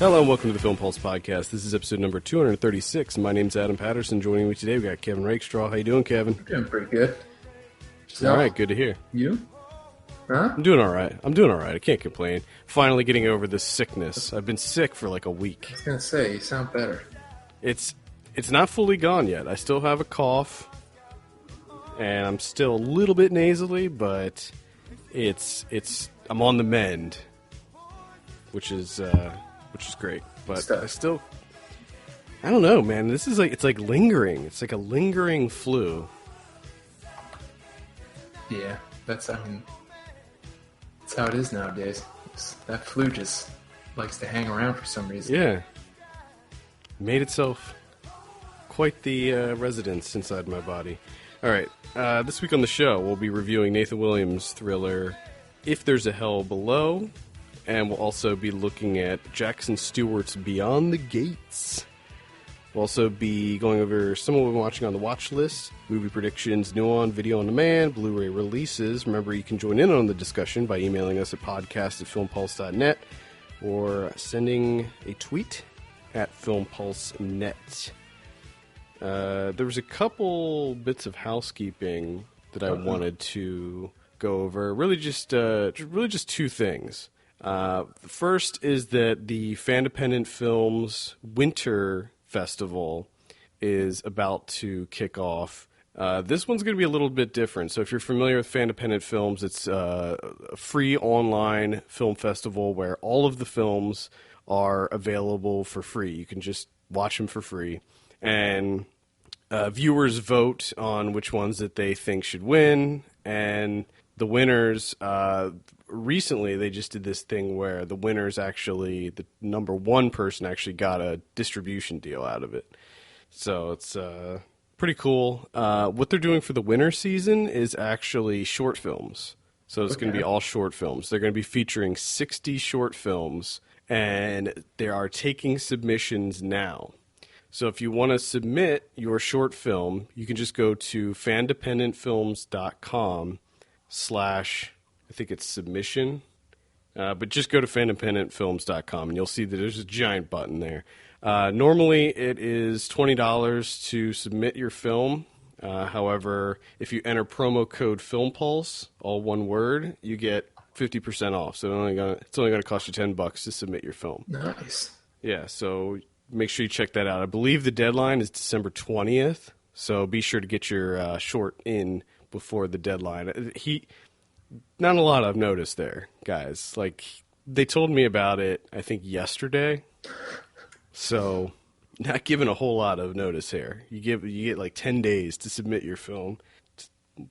Hello and welcome to the Film Pulse Podcast. This is episode number 236. My name's Adam Patterson. Joining me today, we got Kevin Rakestraw. How you doing, Kevin? I'm doing pretty good. All right, good to hear. You? Huh? I'm doing all right. I can't complain. Finally getting over this sickness. I've been sick for like a week. I was going to say, you sound better. It's not fully gone yet. I still have a cough, and I'm still a little bit nasally, but I'm on the mend, which is great. But I don't know, man. This is it's lingering. It's like a lingering flu. Yeah, that's how it is nowadays. That flu just likes to hang around for some reason. Yeah. Made itself quite the residence inside my body. All right. This week on the show, we'll be reviewing Nathan Williams' thriller, If There's a Hell Below. And we'll also be looking at Jackson Stewart's Beyond the Gates. We'll also be going over some of what we're watching on the watch list, movie predictions, new on, video on demand, Blu-ray releases. Remember, you can join in on the discussion by emailing us at podcast@filmpulse.net or sending a tweet at filmpulsenet. There was a couple bits of housekeeping that I wanted to go over. Really just two things. The first is that the Fandependent Films Winter Festival is about to kick off. This one's going to be a little bit different. So if you're familiar with Fandependent Films, it's a free online film festival where all of the films are available for free. You can just watch them for free. And viewers vote on which ones that they think should win. And the winners... recently, they just did this thing where the winners actually, the number one person actually got a distribution deal out of it. So it's pretty cool. What they're doing for the winter season is actually short films. So it's going to be all short films. They're going to be featuring 60 short films, and they are taking submissions now. So if you want to submit your short film, you can just go to fandependentfilms.com/ I think it's submission, but just go to fandependentfilms.com and you'll see that there's a giant button there. Normally it is $20 to submit your film. However, if you enter promo code FilmPulse, all one word, you get 50% off. So it's only going to cost you $10 to submit your film. Nice. Yeah, so make sure you check that out. I believe the deadline is December 20th, so be sure to get your short in before the deadline. Not a lot I've noticed there, guys. Like, they told me about it, I think, yesterday. So, not giving a whole lot of notice here. You get like 10 days to submit your film.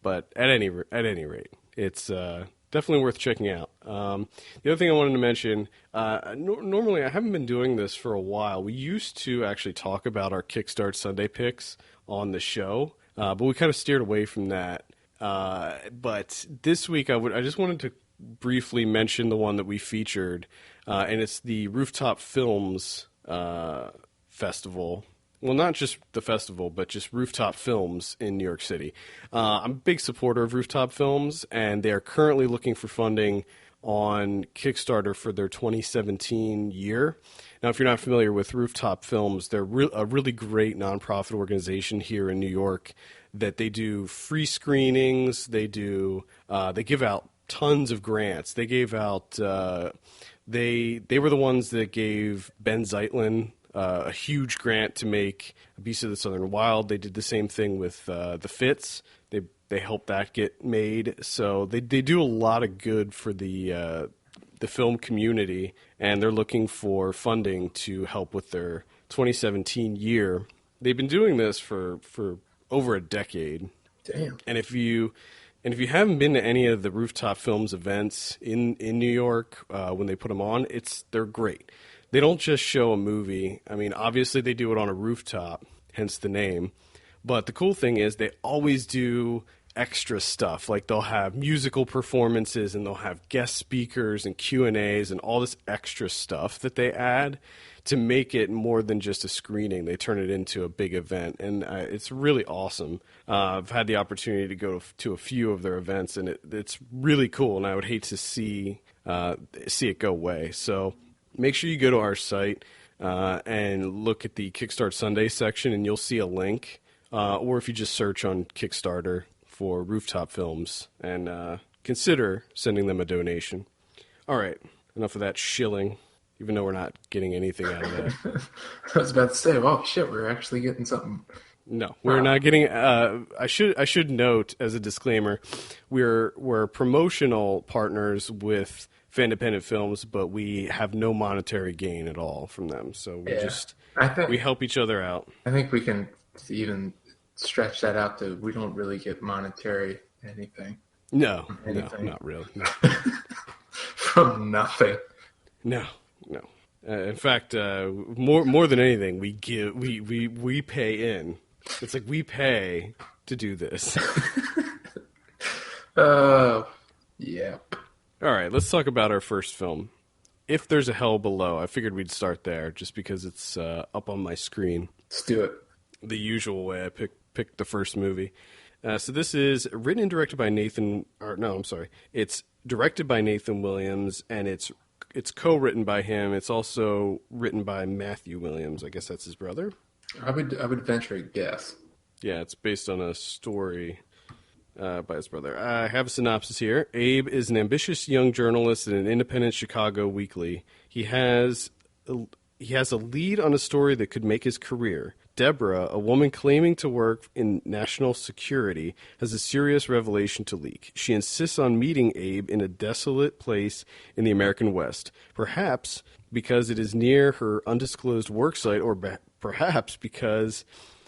But at any rate, it's definitely worth checking out. The other thing I wanted to mention, normally I haven't been doing this for a while. We used to actually talk about our Kickstart Sunday picks on the show, but we kind of steered away from that. But this week I just wanted to briefly mention the one that we featured, and it's the Rooftop Films Festival. Well, not just the festival, but just Rooftop Films in New York City. I'm a big supporter of Rooftop Films, and they are currently looking for funding on Kickstarter for their 2017 year. Now, if you're not familiar with Rooftop Films, they're a really great nonprofit organization here in New York that they do free screenings. They give out tons of grants. They gave out they were the ones that gave Ben Zeitlin a huge grant to make Beast of the Southern Wild. They did the same thing with The Fits. They helped that get made. So they do a lot of good for the film community, and they're looking for funding to help with their 2017 year. They've been doing this for over a decade. Damn. And if you haven't been to any of the Rooftop Films events in New York when they put them on, they're great. They don't just show a movie. I mean, obviously they do it on a rooftop, hence the name. But the cool thing is they always do extra stuff. Like they'll have musical performances and they'll have guest speakers and Q&As and all this extra stuff that they add to make it more than just a screening. They turn it into a big event, and it's really awesome. I've had the opportunity to go to a few of their events, and it's really cool, and I would hate to see it go away. So make sure you go to our site and look at the Kickstart Sunday section, and you'll see a link. Or if you just search on Kickstarter for Rooftop Films and consider sending them a donation. All right, enough of that shilling, even though we're not getting anything out of that. I was about to say, oh shit, we're actually getting something. No, we're not getting. I should note as a disclaimer, we're promotional partners with Fandependent Films, but we have no monetary gain at all from them. So we help each other out. I think we can even stretch that out to we don't really get monetary anything. No, not really. No. From nothing. No. In fact, more than anything, we pay in. It's like we pay to do this. Yeah. All right, let's talk about our first film. If There's a Hell Below. I figured we'd start there just because it's up on my screen. Let's do it. The usual way I picked the first movie. So this is written and directed by It's directed by Nathan Williams, and it's co-written by him. It's also written by Matthew Williams. I guess that's his brother. I would venture a guess. Yeah, it's based on a story by his brother. I have a synopsis here. Abe is an ambitious young journalist at an independent Chicago weekly. He has a lead on a story that could make his career. Deborah, a woman claiming to work in national security, has a serious revelation to leak. She insists on meeting Abe in a desolate place in the American West, perhaps because it is near her undisclosed worksite, or perhaps because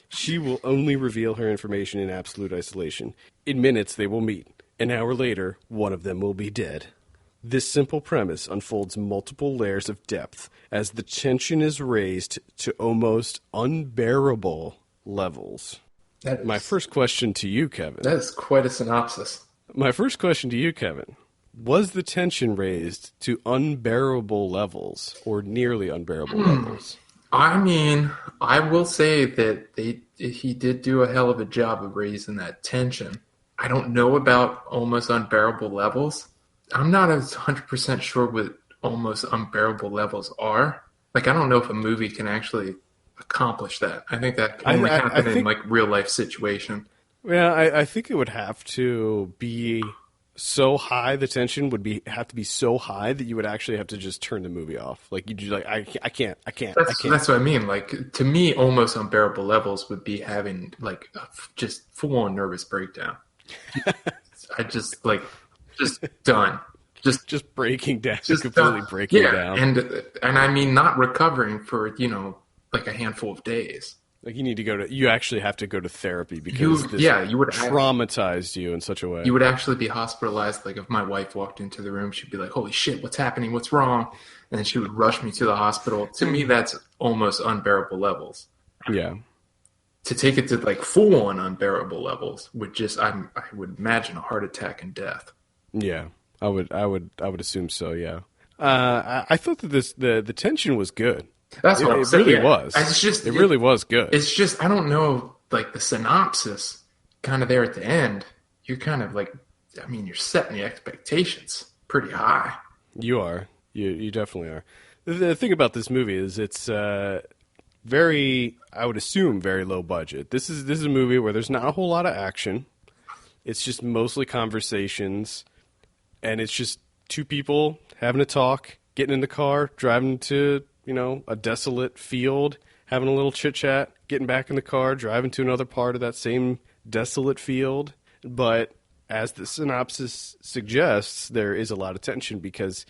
she will only reveal her information in absolute isolation. In minutes, they will meet. An hour later, one of them will be dead. This simple premise unfolds multiple layers of depth as the tension is raised to almost unbearable levels. My first question to you, Kevin. That is quite a synopsis. My first question to you, Kevin. Was the tension raised to unbearable levels or nearly unbearable levels? I mean, I will say that he did do a hell of a job of raising that tension. I don't know about almost unbearable levels. I'm not 100% sure what almost unbearable levels are. Like, I don't know if a movie can actually accomplish that. I think that can only happen in, like, real-life situation. Yeah, I think it would have to be so high, the tension would have to be so high that you would actually have to just turn the movie off. Like, you'd just like, I can't. That's what I mean. Like, to me, almost unbearable levels would be having, like, just full-on nervous breakdown. I just, like... Just done. Just breaking down. Just completely breaking down. And I mean not recovering for, like a handful of days. Like you actually have to go to therapy because you would traumatized you in such a way. You would actually be hospitalized. Like if my wife walked into the room, she'd be like, "Holy shit, what's happening? What's wrong?" And then she would rush me to the hospital. To me, that's almost unbearable levels. Yeah. To take it to like full on unbearable levels would just I would imagine a heart attack and death. Yeah, I would assume so. Yeah, I thought that the tension was good. That's what I'm saying. Really was. It really was good. It's just I don't know, like the synopsis, kind of there at the end. You're kind of like, I mean, you're setting the expectations pretty high. You are. You definitely are. The thing about this movie is it's very, I would assume, very low budget. This is a movie where there's not a whole lot of action. It's just mostly conversations. And it's just two people having a talk, getting in the car, driving to, a desolate field, having a little chit-chat, getting back in the car, driving to another part of that same desolate field. But as the synopsis suggests, there is a lot of tension because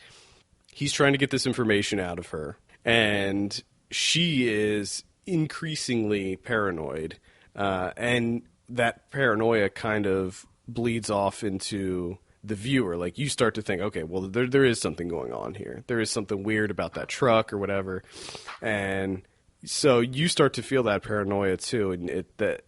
he's trying to get this information out of her. And she is increasingly paranoid. And that paranoia kind of bleeds off into the viewer. Like you start to think, okay, well, there is something going on here. There is something weird about that truck or whatever. And so you start to feel that paranoia too.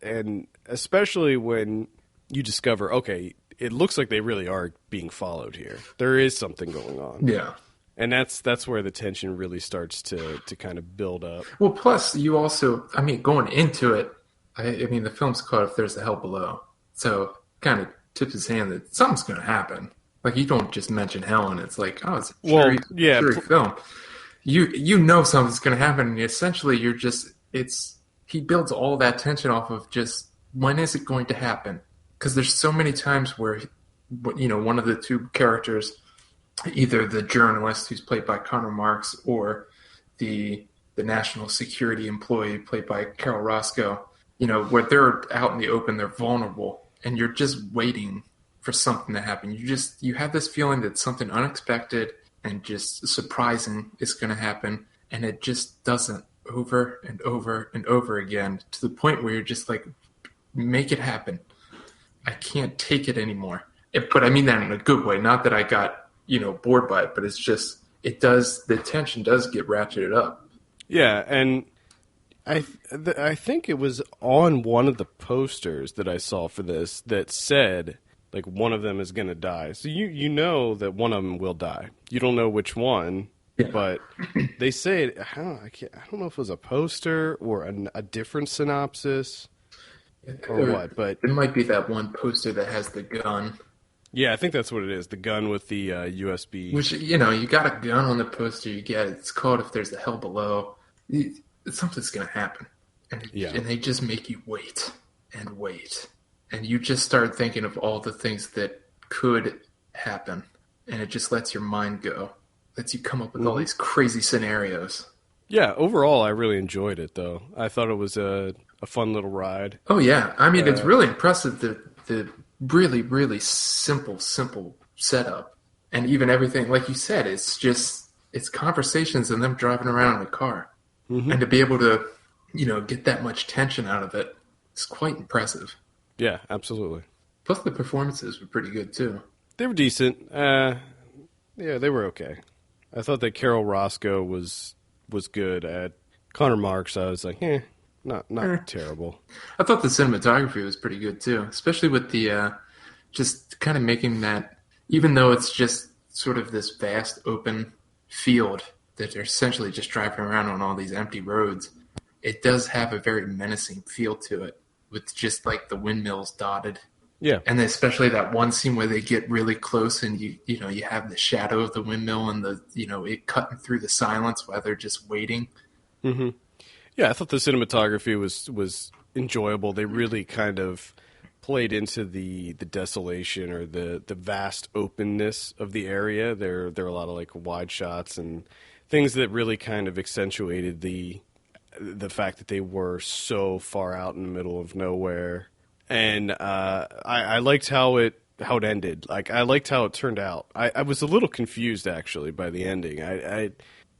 And especially when you discover, okay, it looks like they really are being followed here. There is something going on. Yeah. And that's where the tension really starts to kind of build up. Well, plus you also, I mean, going into it, I mean, the film's called If There's a Hell Below. So kind of tips his hand that something's going to happen. Like, you don't just mention hell and it's like, oh, it's a cheery film. you know something's going to happen, and essentially you're just it's he builds all that tension off of just when is it going to happen? Because there's so many times where one of the two characters, either the journalist who's played by Connor Marks or the national security employee played by Carol Roscoe, where they're out in the open, they're vulnerable, and you're just waiting for something to happen. You have this feeling that something unexpected and just surprising is going to happen, and it just doesn't, over and over and over again, to the point where you're just like, make it happen. I can't take it anymore. But I mean that in a good way. Not that I got, bored by it, but it's just, the tension does get ratcheted up. Yeah, and I think it was on one of the posters that I saw for this that said, like, one of them is going to die. So you know that one of them will die. You don't know which one, yeah. But they say it. I don't know if it was a poster or a different synopsis or what. But it might be that one poster that has the gun. Yeah, I think that's what it is. The gun with the USB. Which, you got a gun on the poster. You get it. It's called If There's a Hell Below. Something's going to happen. And they just make you wait and wait. And you just start thinking of all the things that could happen. And it just lets your mind go. Lets you come up with all these crazy scenarios. Yeah, overall, I really enjoyed it, though. I thought it was a fun little ride. Oh, yeah. I mean, it's really impressive, the really, really simple setup. And even everything, like you said, it's conversations and them driving around in a car. Mm-hmm. And to be able to, get that much tension out of it is quite impressive. Yeah, absolutely. Plus the performances were pretty good, too. They were decent. Yeah, they were okay. I thought that Carol Roscoe was good. At Connor Marks, I was like, not terrible. I thought the cinematography was pretty good, too. Especially with the, just kind of making that, even though it's just sort of this vast open field that they're essentially just driving around on all these empty roads, it does have a very menacing feel to it, with just like the windmills dotted. Yeah. And especially that one scene where they get really close and you have the shadow of the windmill and it cutting through the silence while they're just waiting. Mm-hmm. Yeah, I thought the cinematography was enjoyable. They really kind of played into the desolation or the vast openness of the area. There are a lot of like wide shots and things that really kind of accentuated the fact that they were so far out in the middle of nowhere. And I liked how it ended. Like, I liked how it turned out. I was a little confused, actually, by the ending. I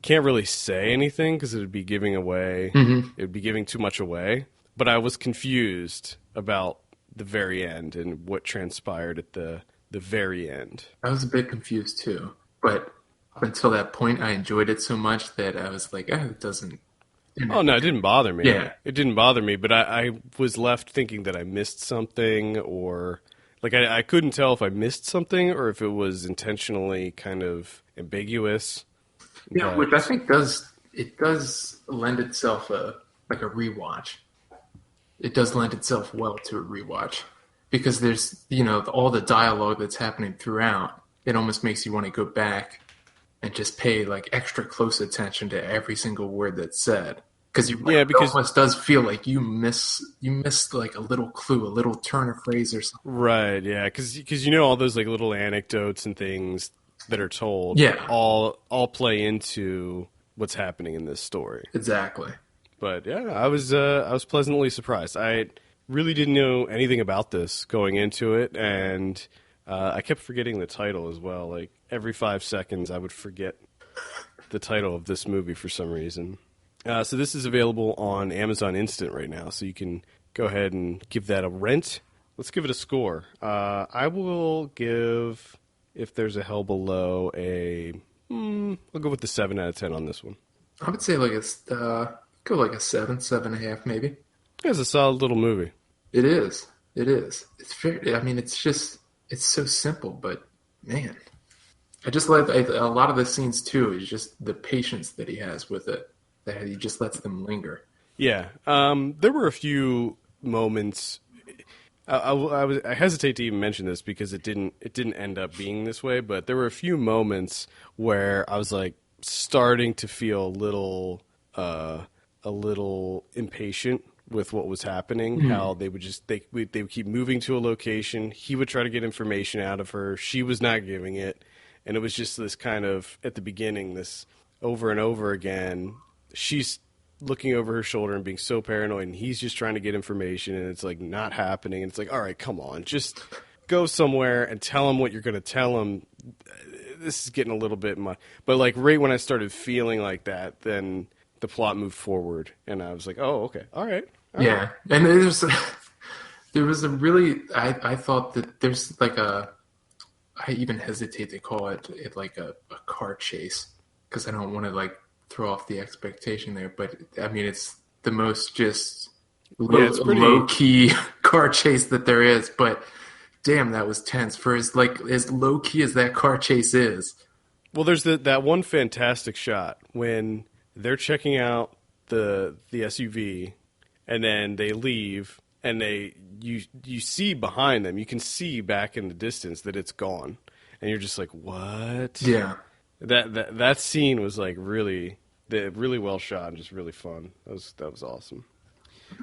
can't really say anything because it would be giving away. Mm-hmm. It would be giving too much away. But I was confused about the very end and what transpired at the very end. I was a bit confused, too. But up until that point, I enjoyed it so much that I was like, it doesn't... Oh, no, it didn't bother me. Yeah. It didn't bother me, but I was left thinking that I missed something, or like I couldn't tell if I missed something or if it was intentionally kind of ambiguous. Yeah, which I think does lend itself like a rewatch. It does lend itself well to a rewatch because there's, all the dialogue that's happening throughout. It almost makes you want to go back and just pay like extra close attention to every single word that's said, because it almost does feel like you miss like a little clue, a little turn of phrase or something. Right? Yeah, because all those like little anecdotes and things that are told, yeah, all play into what's happening in this story. Exactly. But yeah, I was pleasantly surprised. I really didn't know anything about this going into it, and I kept forgetting the title as well. Like, every 5 seconds, I would forget the title of this movie for some reason. So this is available on Amazon Instant right now, so you can go ahead and give that a rent. Let's give it a score. I will give If There's a Hell Below I'll go with the 7 out of 10 on this one. I would say like go like a 7.5 maybe. Yeah, it's a solid little movie. It is. It's very, I mean, it's so simple, but man, I just like a lot of the scenes too. Is just the patience that he has with it, that he just lets them linger. Yeah, there were a few moments. I hesitate to even mention this because it didn't end up being this way, but there were a few moments where I was like, starting to feel a little impatient with what was happening. How they would they would keep moving to a location. He would try to get information out of her. She was not giving it, and it was just this kind of, at the beginning, this over and over again. She's looking over her shoulder and being so paranoid, and he's just trying to get information, and it's like not happening. And it's like, all right, come on, just go somewhere and tell him what you're going to tell him. This is getting a little bit much. But like right when I started feeling like that, then the plot moved forward, and I was like, oh, okay, all right. Yeah, and there was a really, I thought that there's like I even hesitate to call it like a car chase, because I don't want to like throw off the expectation there, but I mean, it's the most just low key car chase that there is, but damn, that was tense for as low key as that car chase is. Well, there's that one fantastic shot when they're checking out the SUV, and then they leave, and you see behind them, you can see back in the distance that it's gone, and you're just like, what? Yeah. That scene was like really well shot and just really fun. That was awesome.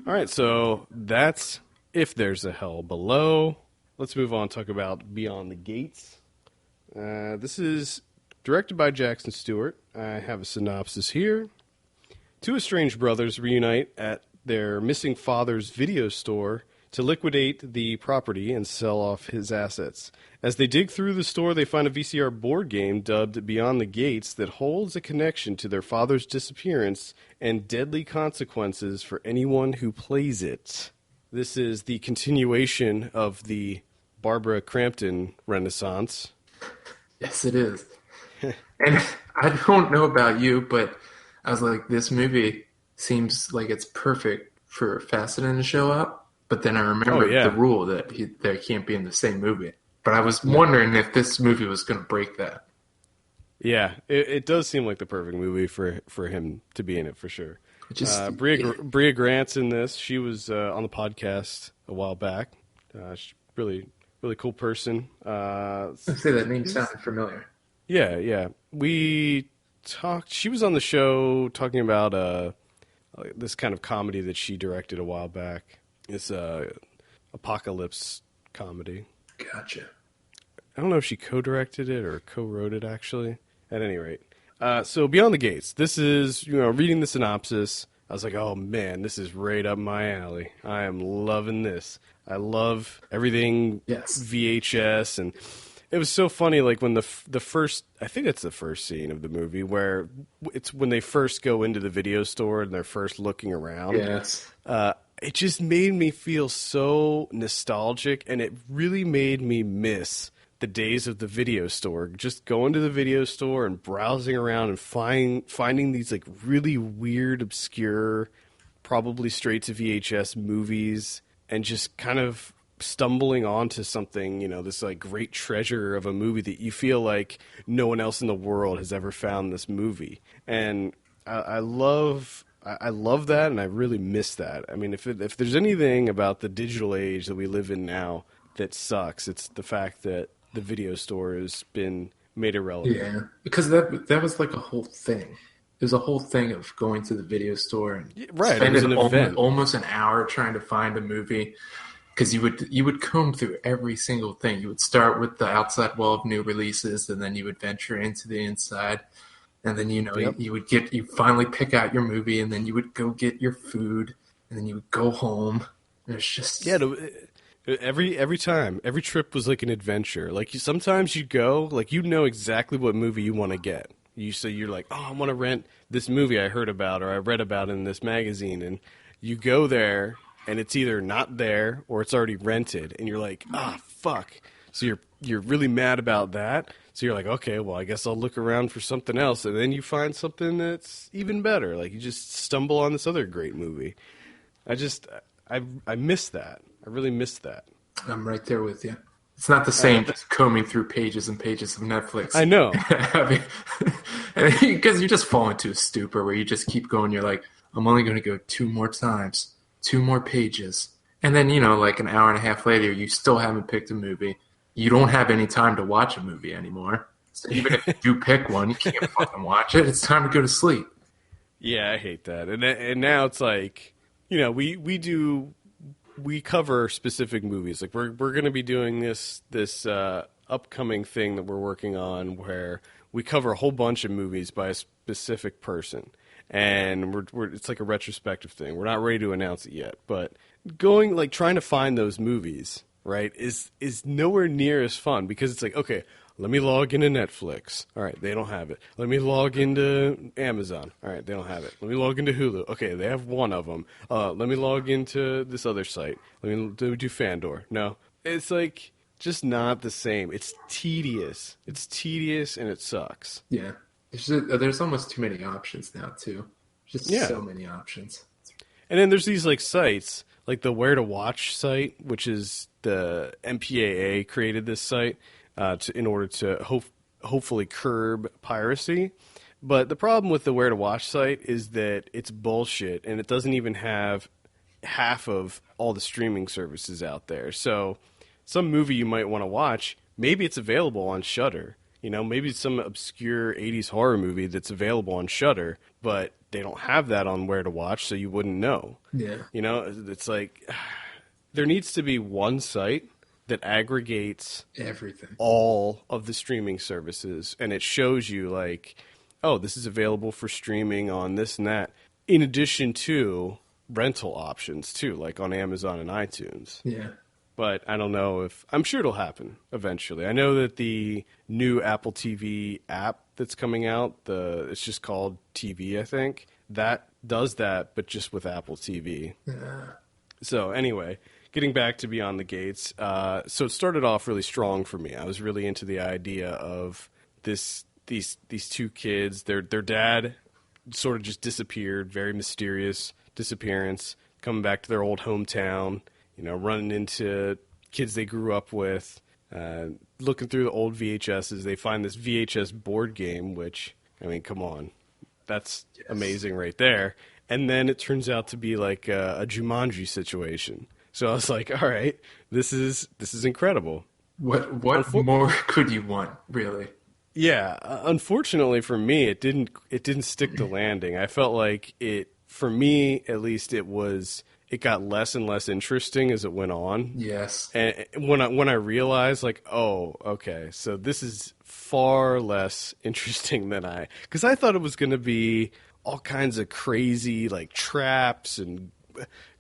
All right, so that's If There's a Hell Below. Let's move on and talk about Beyond the Gates. This is directed by Jackson Stewart. I have a synopsis here. Two estranged brothers reunite at their missing father's video store to liquidate the property and sell off his assets. As they dig through the store, they find a VCR board game dubbed Beyond the Gates that holds a connection to their father's disappearance and deadly consequences for anyone who plays it. This is the continuation of the Barbara Crampton Renaissance. Yes, it is. And I don't know about you, but I was like, this movie seems like it's perfect for Fassenden to show up. But then I remembered the rule that they can't be in the same movie. But I was wondering if this movie was going to break that. Yeah, it does seem like the perfect movie for him to be in it, for sure. Bria Grant's in this. She was on the podcast a while back. She's really cool person. Let's say that name sounded familiar. Yeah. She was on the show talking about this kind of comedy that she directed a while back. It's apocalypse comedy. Gotcha. I don't know if she co-directed it or co-wrote it, actually. At any rate. So Beyond the Gates. This is, reading the synopsis, I was like, oh man, this is right up my alley. I am loving this. I love everything VHS, and it was so funny, like when the first, I think it's the first scene of the movie, where it's when they first go into the video store and they're first looking around. Yes. It just made me feel so nostalgic, and it really made me miss the days of the video store. Just going to the video store and browsing around and finding these like really weird, obscure, probably straight to VHS movies, and just kind of stumbling onto something, this like great treasure of a movie that you feel like no one else in the world has ever found this movie. And I love that, and I really miss that. I mean, if there's anything about the digital age that we live in now that sucks, it's the fact that the video store has been made irrelevant. Yeah, because that was like a whole thing. There's a whole thing of going to the video store and spending almost an hour trying to find a movie, because you would comb through every single thing. You would start with the outside wall of new releases, and then you would venture into the inside. And then, you finally pick out your movie, and then you would go get your food, and then you would go home. And it's just... Yeah, every time, every trip was like an adventure. Like, sometimes you go, like, you know exactly what movie you want to get. You're like, oh, I want to rent this movie I heard about or I read about in this magazine. And you go there, and it's either not there or it's already rented. And you're like, fuck. So you're really mad about that. So you're like, okay, well, I guess I'll look around for something else. And then you find something that's even better. Like, you just stumble on this other great movie. I miss that. I really miss that. I'm right there with you. It's not the same just combing through pages and pages of Netflix. I know. Because you just fall into a stupor where you just keep going. You're like, I'm only going to go 2 more times, 2 more pages. And then, like an hour and a half later, you still haven't picked a movie. You don't have any time to watch a movie anymore. So even if you do pick one, you can't fucking watch it. It's time to go to sleep. Yeah, I hate that. And now it's like, we cover specific movies. Like we're going to be doing this upcoming thing that we're working on where we cover a whole bunch of movies by a specific person. And it's like a retrospective thing. We're not ready to announce it yet, but trying to find those movies, right, is nowhere near as fun because it's like, okay, let me log into Netflix. All right, they don't have it. Let me log into Amazon. All right, they don't have it. Let me log into Hulu. Okay, they have one of them. Let me log into this other site. Let me do Fandor. No, it's like just not the same. It's tedious. It's tedious and it sucks. Yeah. There's almost too many options now, too. Just so many options. And then there's these like sites, like the Where to Watch site, which is the MPAA created this site in order to hopefully curb piracy. But the problem with the Where to Watch site is that it's bullshit, and it doesn't even have half of all the streaming services out there. So some movie you might want to watch, maybe it's available on Shudder. Maybe it's some obscure 80s horror movie that's available on Shudder, but they don't have that on Where to Watch, so you wouldn't know. Yeah. It's like there needs to be one site that aggregates everything, all of the streaming services, and it shows you like, oh, this is available for streaming on this and that, in addition to rental options too, like on Amazon and iTunes. Yeah. But I don't know I'm sure it'll happen eventually. I know that the new Apple TV app that's coming out, it's just called TV, I think, that does that, but just with Apple TV. Yeah. So anyway, getting back to Beyond the Gates, so it started off really strong for me. I was really into the idea of these two kids. Their dad sort of just disappeared, very mysterious disappearance, coming back to their old hometown. Running into kids they grew up with, looking through the old VHSs, they find this VHS board game, which, I mean, come on. That's amazing right there. And then it turns out to be like a Jumanji situation. So I was like, all right, this is incredible. What more could you want, really? Yeah, unfortunately for me, it didn't stick the landing. I felt like for me at least, it got less and less interesting as it went on. Yes. And when I realized, like, oh, okay, so this is far less interesting than because I thought it was going to be all kinds of crazy, like, traps and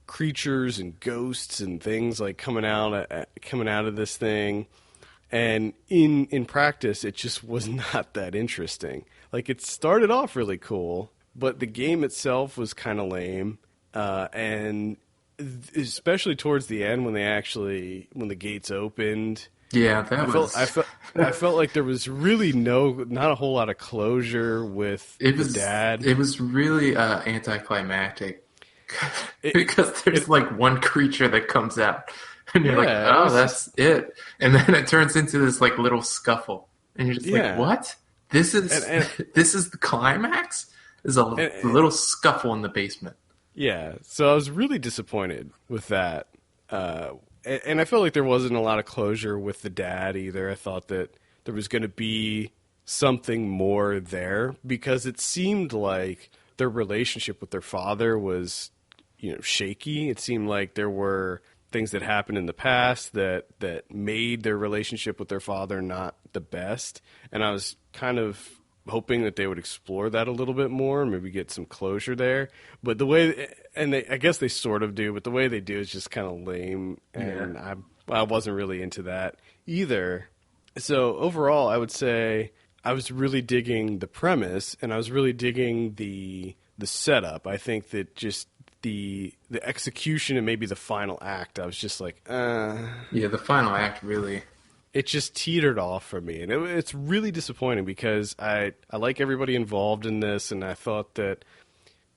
creatures and ghosts and things, like, coming out of this thing. And in practice, it just was not that interesting. Like, it started off really cool, but the game itself was kind of lame. And especially towards the end when the gates opened. Yeah, I felt like there was really not a whole lot of closure with the dad. It was really anticlimactic because there's like one creature that comes out and you're like, oh, that's it. And then it turns into this like little scuffle. And you're just like, what? This is this is the climax? There's a little scuffle in the basement. Yeah, so I was really disappointed with that. And I felt like there wasn't a lot of closure with the dad either. I thought that there was going to be something more there because it seemed like their relationship with their father was, shaky. It seemed like there were things that happened in the past that made their relationship with their father not the best. And I was kind of hoping that they would explore that a little bit more and maybe get some closure there. But the way, I guess they sort of do, but the way they do is just kind of lame, and I wasn't really into that either. So overall, I would say I was really digging the premise, and I was really digging the setup. I think that just the execution and maybe the final act, I was just like, Yeah, the final act really... It just teetered off for me, and it's really disappointing because I like everybody involved in this, and I thought that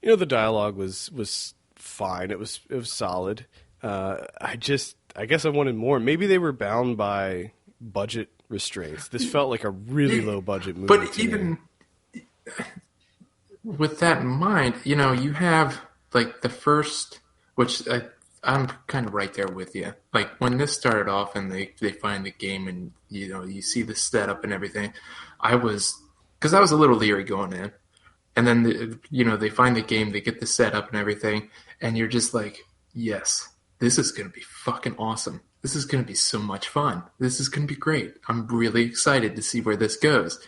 the dialogue was fine. It was solid. I guess I wanted more. Maybe they were bound by budget restraints. This felt like a really low budget movie. But even with that in mind, you have like the first, which I'm kind of right there with you. Like when this started off and they find the game and you see the setup and everything, because I was a little leery going in, and then they find the game, they get the setup and everything, and you're just like, yes, this is gonna be fucking awesome. This is gonna be so much fun. This is gonna be great. I'm really excited to see where this goes.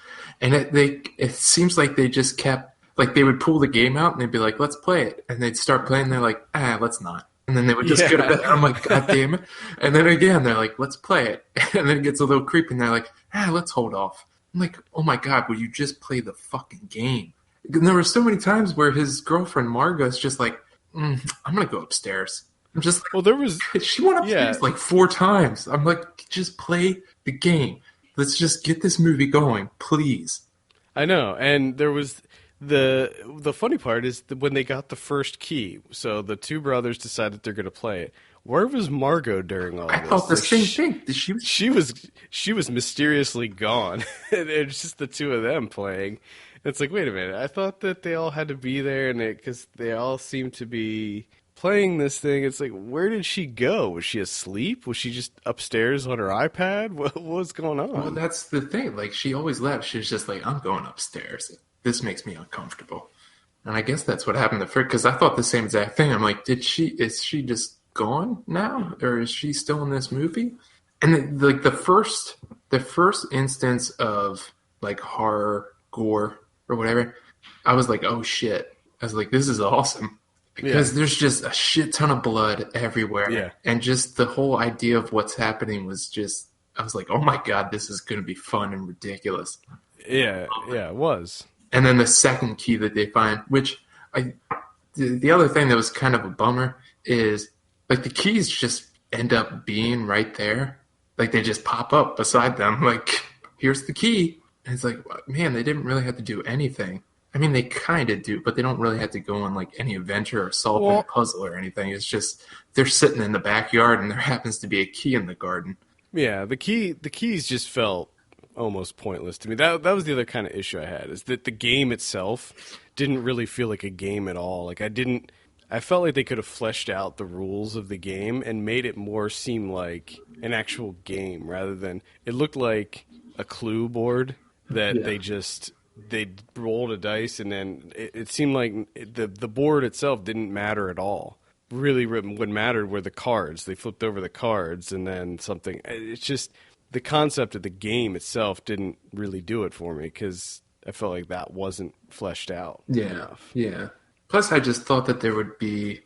And it seems like they just kept like they would pull the game out and they'd be like, let's play it, and they'd start playing. And they're like, let's not. And then they would just go to bed. I'm like, God damn it. And then again, they're like, let's play it. And then it gets a little creepy and they're like, let's hold off. I'm like, oh my God, will you just play the fucking game? And there were so many times where his girlfriend Margot's just like, I'm going to go upstairs. I'm just like, well, there was... She went upstairs like 4 times. I'm like, just play the game. Let's just get this movie going, please. I know. And there was... The funny part is that when they got the first key, so the two brothers decided they're going to play it. Where was Margot during all this? I thought the same thing. She was mysteriously gone. It's just the two of them playing. It's like, wait a minute. I thought that they all had to be there, and because they all seem to be playing this thing. It's like, where did she go? Was she asleep? Was she just upstairs on her iPad? What was going on? Well, that's the thing. Like, she always left. She was just like, I'm going upstairs. This makes me uncomfortable. And I guess that's what happened to Frick, because I thought the same exact thing. I'm like, is she just gone now? Or is she still in this movie? And like the first instance of like horror, gore, or whatever, I was like, oh shit. I was like, this is awesome. Because there's just a shit ton of blood everywhere. Yeah. And just the whole idea of what's happening was just, I was like, oh my God, this is going to be fun and ridiculous. Yeah, it was. And then the second key that they find, which the other thing that was kind of a bummer is like the keys just end up being right there. Like they just pop up beside them. Like, here's the key. And it's like, man, they didn't really have to do anything. I mean, they kind of do, but they don't really have to go on like any adventure or solve any puzzle or anything. It's just they're sitting in the backyard and there happens to be a key in the garden. Yeah, the keys just felt almost pointless to me. That was the other kind of issue I had, is that the game itself didn't really feel like a game at all. Like I felt like they could have fleshed out the rules of the game and made it more seem like an actual game rather than it looked like a clue board that they rolled a dice and then it seemed like the board itself didn't matter at all. Really what mattered were the cards. They flipped over the cards and then something. It's just the concept of the game itself didn't really do it for me because I felt like that wasn't fleshed out enough. Yeah. Plus, I just thought that there would be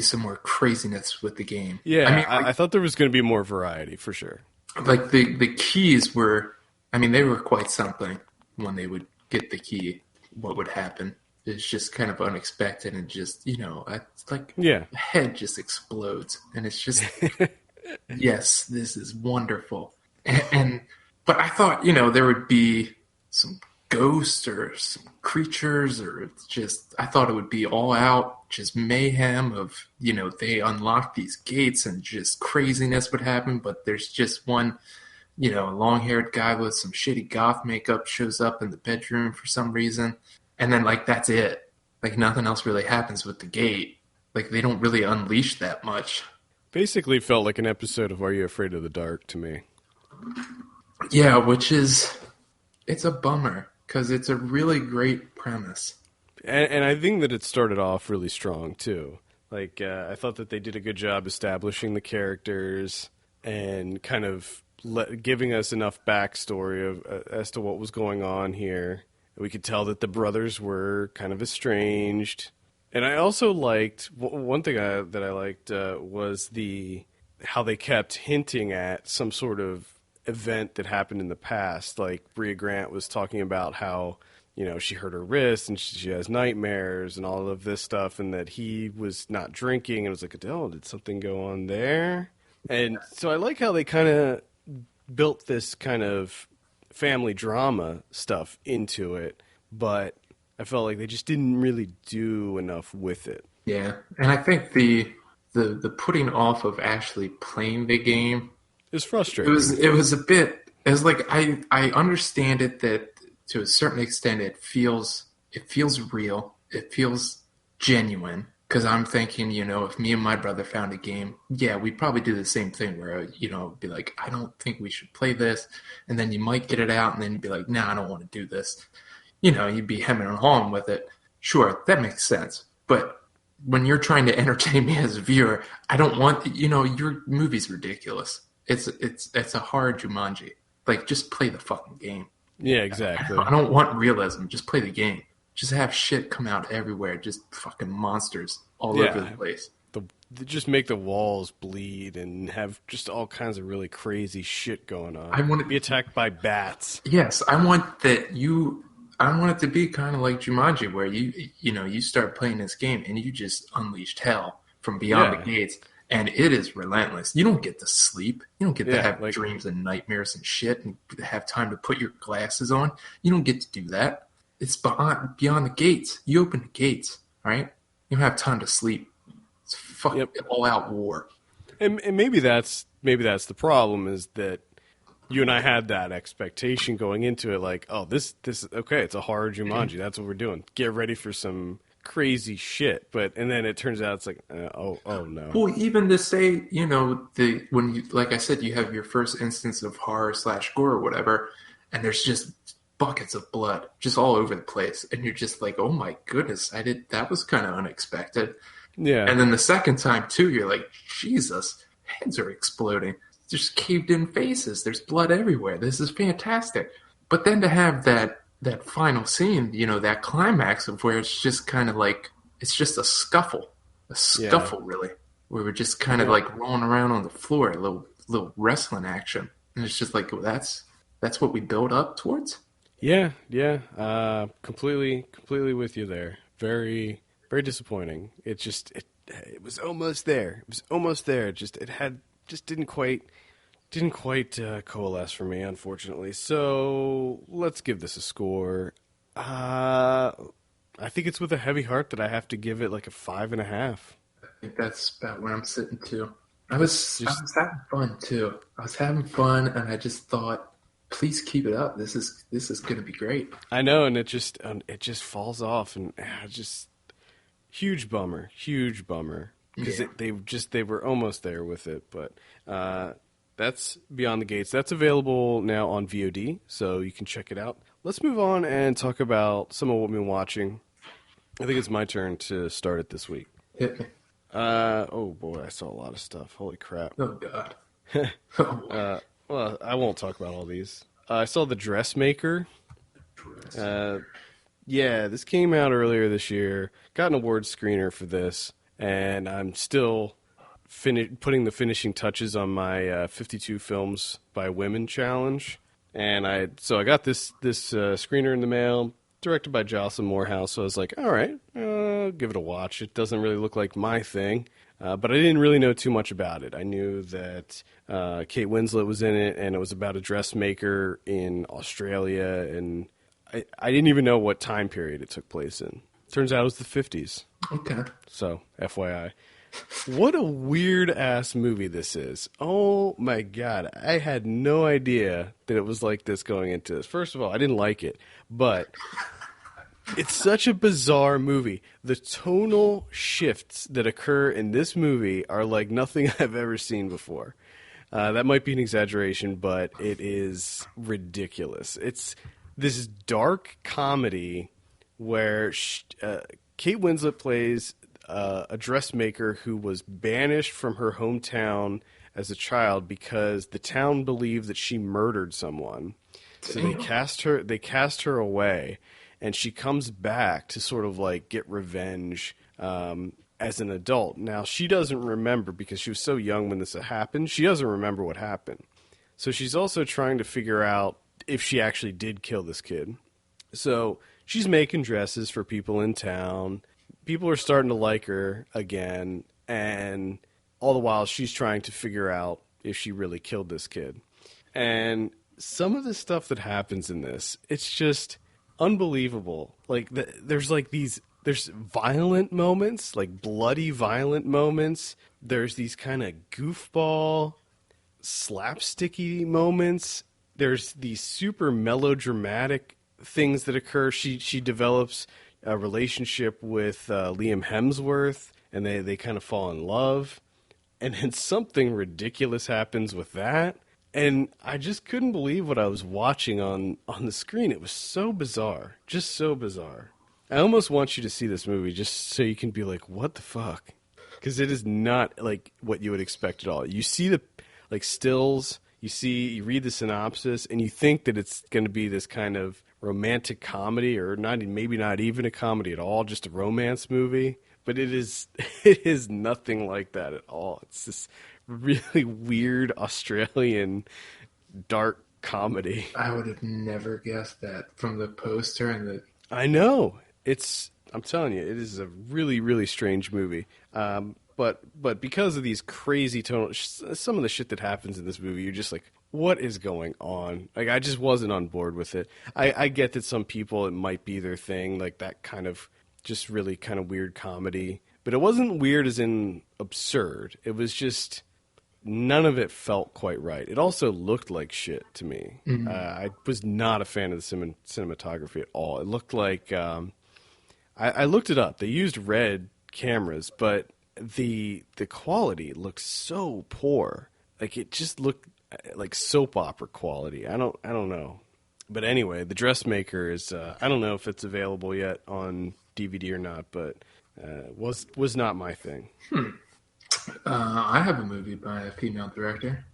some more craziness with the game. Yeah, I mean, I thought there was going to be more variety for sure. Like the keys were, I mean, they were quite something. When they would get the key, what would happen? It's just kind of unexpected and just, it's like the head just explodes and it's just, yes, this is wonderful. But I thought, there would be some ghosts or some creatures or it's just, I thought it would be all out, just mayhem of, they unlock these gates and just craziness would happen. But there's just one, a long-haired guy with some shitty goth makeup shows up in the bedroom for some reason. And then, like, that's it. Like, nothing else really happens with the gate. Like, they don't really unleash that much. Basically felt like an episode of Are You Afraid of the Dark to me. Yeah, it's a bummer because it's a really great premise. And I think that it started off really strong, too. Like, I thought that they did a good job establishing the characters and kind of giving us enough backstory as to what was going on here. We could tell that the brothers were kind of estranged. And I also liked, one thing that I liked was how they kept hinting at some sort of event that happened in the past. Like Bria Grant was talking about how, she hurt her wrist and she has nightmares and all of this stuff, and that he was not drinking. And it was like, oh, did something go on there? And so I like how they kind of built this kind of family drama stuff into it, but I felt like they just didn't really do enough with it. Yeah, and I think the putting off of actually playing the game is frustrating. It was a bit. It was like I understand it that to a certain extent it feels real, it feels genuine, Because I'm thinking, if me and my brother found a game, yeah, we'd probably do the same thing where, be like, I don't think we should play this. And then you might get it out and then you'd be like, nah, I don't want to do this. You'd be hemming and hawing with it. Sure, that makes sense. But when you're trying to entertain me as a viewer, I don't want, your movie's ridiculous. It's a hard Jumanji. Like, just play the fucking game. Yeah, exactly. I don't want realism. Just play the game. Just have shit come out everywhere. Just fucking monsters all over the place. Just make the walls bleed and have just all kinds of really crazy shit going on. I want to be attacked by bats. Yes, I want it to be kind of like Jumanji, where you start playing this game and you just unleashed hell from beyond the gates, and it is relentless. You don't get to sleep. You don't get to have dreams and nightmares and shit, and have time to put your glasses on. You don't get to do that. It's beyond the gates. You open the gates, right? You don't have time to sleep. It's fucking all-out war. And maybe that's the problem, is that you and I had that expectation going into it, like, oh, this okay, it's a horror Jumanji. That's what we're doing. Get ready for some crazy shit. And then it turns out it's like, oh no. Well, even to say, when you, like I said, you have your first instance of horror / gore or whatever, and there's just buckets of blood just all over the place, and you're just like, oh my goodness, that was kind of unexpected. Yeah. And then the second time too, you're like, Jesus, heads are exploding. There's caved in faces. There's blood everywhere. This is fantastic. But then to have that final scene, that climax of where it's just kind of like, it's just a scuffle really, where we're just kind of like rolling around on the floor, a little wrestling action. And it's just like, well, that's what we build up towards. Yeah. Completely with you there. Very, very disappointing. It was almost there. It was almost there. It didn't quite coalesce for me, unfortunately. So let's give this a score. I think it's with a heavy heart that I have to give it like a 5.5. I think that's about where I'm sitting too. I was having fun too. I was having fun, and I just thought, please keep it up. This is going to be great. I know, and it just falls off, and just huge bummer. Because they were almost there with it, but that's Beyond the Gates. That's available now on VOD, so you can check it out. Let's move on and talk about some of what we've been watching. I think it's my turn to start it this week. Hit me. Oh boy, I saw a lot of stuff. Holy crap. Oh God. Well, I won't talk about all these. I saw The Dressmaker. This came out earlier this year. Got an award screener for this, and I'm still putting the finishing touches on my 52 films by women challenge. And I got this screener in the mail, directed by Jocelyn Morehouse. So I was like, all right, give it a watch. It doesn't really look like my thing. But I didn't really know too much about it. I knew that Kate Winslet was in it, and it was about a dressmaker in Australia, and I didn't even know what time period it took place in. Turns out it was the 50s. Okay. So, FYI. What a weird-ass movie this is. Oh, my God. I had no idea that it was like this going into this. First of all, I didn't like it, but it's such a bizarre movie. The tonal shifts that occur in this movie are like nothing I've ever seen before. That might be an exaggeration, but it is ridiculous. It's this dark comedy where Kate Winslet plays a dressmaker who was banished from her hometown as a child because the town believed that she murdered someone. So they cast her away. And she comes back to sort of like get revenge as an adult. Now, she doesn't remember because she was so young when this happened. She doesn't remember what happened. So she's also trying to figure out if she actually did kill this kid. So she's making dresses for people in town. People are starting to like her again. And all the while, she's trying to figure out if she really killed this kid. And some of the stuff that happens in this, it's just unbelievable. Like there's violent moments, like bloody violent moments. There's these kind of goofball slapsticky moments. There's these super melodramatic things that occur. She develops a relationship with Liam Hemsworth, and they kind of fall in love, and then something ridiculous happens with that. And I just couldn't believe what I was watching on the screen. It was so bizarre, just so bizarre. I almost want you to see this movie just so you can be like, what the fuck? Because it is not like what you would expect at all. You see the like stills, you read the synopsis, and you think that it's going to be this kind of romantic comedy, or maybe not even a comedy at all, just a romance movie. But it is nothing like that at all. It's this really weird Australian dark comedy. I would have never guessed that from the poster and the. I know. I'm telling you, it is a really, really strange movie. But because of these crazy some of the shit that happens in this movie, you're just like, what is going on? Like, I just wasn't on board with it. I get that some people, it might be their thing, like that kind of just really kind of weird comedy. But it wasn't weird as in absurd. It was just, none of it felt quite right. It also looked like shit to me. Mm-hmm. I was not a fan of the cinematography at all. It looked like, I looked it up. They used red cameras, but the quality looked so poor. Like, it just looked like soap opera quality. I don't know. But anyway, The Dressmaker is, I don't know if it's available yet on DVD or not, but was not my thing. I have a movie by a female director,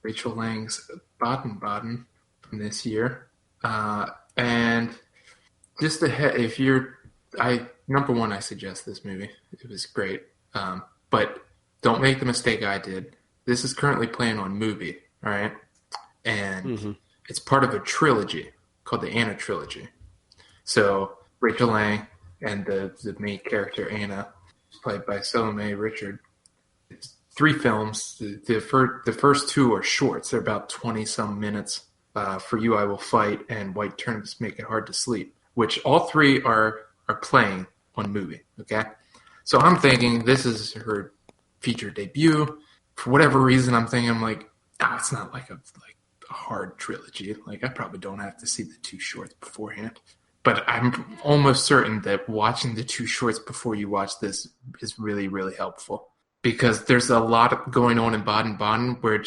Rachel Lang's Baden Baden from this year. And just ahead, number one, I suggest this movie. It was great. But don't make the mistake I did. This is currently playing on Mubi, all right? And it's part of a trilogy called the Anna Trilogy. So Rachel Lang and the main character, Anna, played by Salome Richard. It's 3 films. The first 2 are shorts. They're about 20-some minutes. For You, I Will Fight, and White Turnips Make It Hard to Sleep, which all 3 are playing on Mubi, okay? So I'm thinking this is her feature debut. For whatever reason, I'm thinking, it's not like a hard trilogy. Like, I probably don't have to see the 2 shorts beforehand. But I'm almost certain that watching the 2 shorts before you watch this is really, really helpful. Because there's a lot going on in Baden Baden where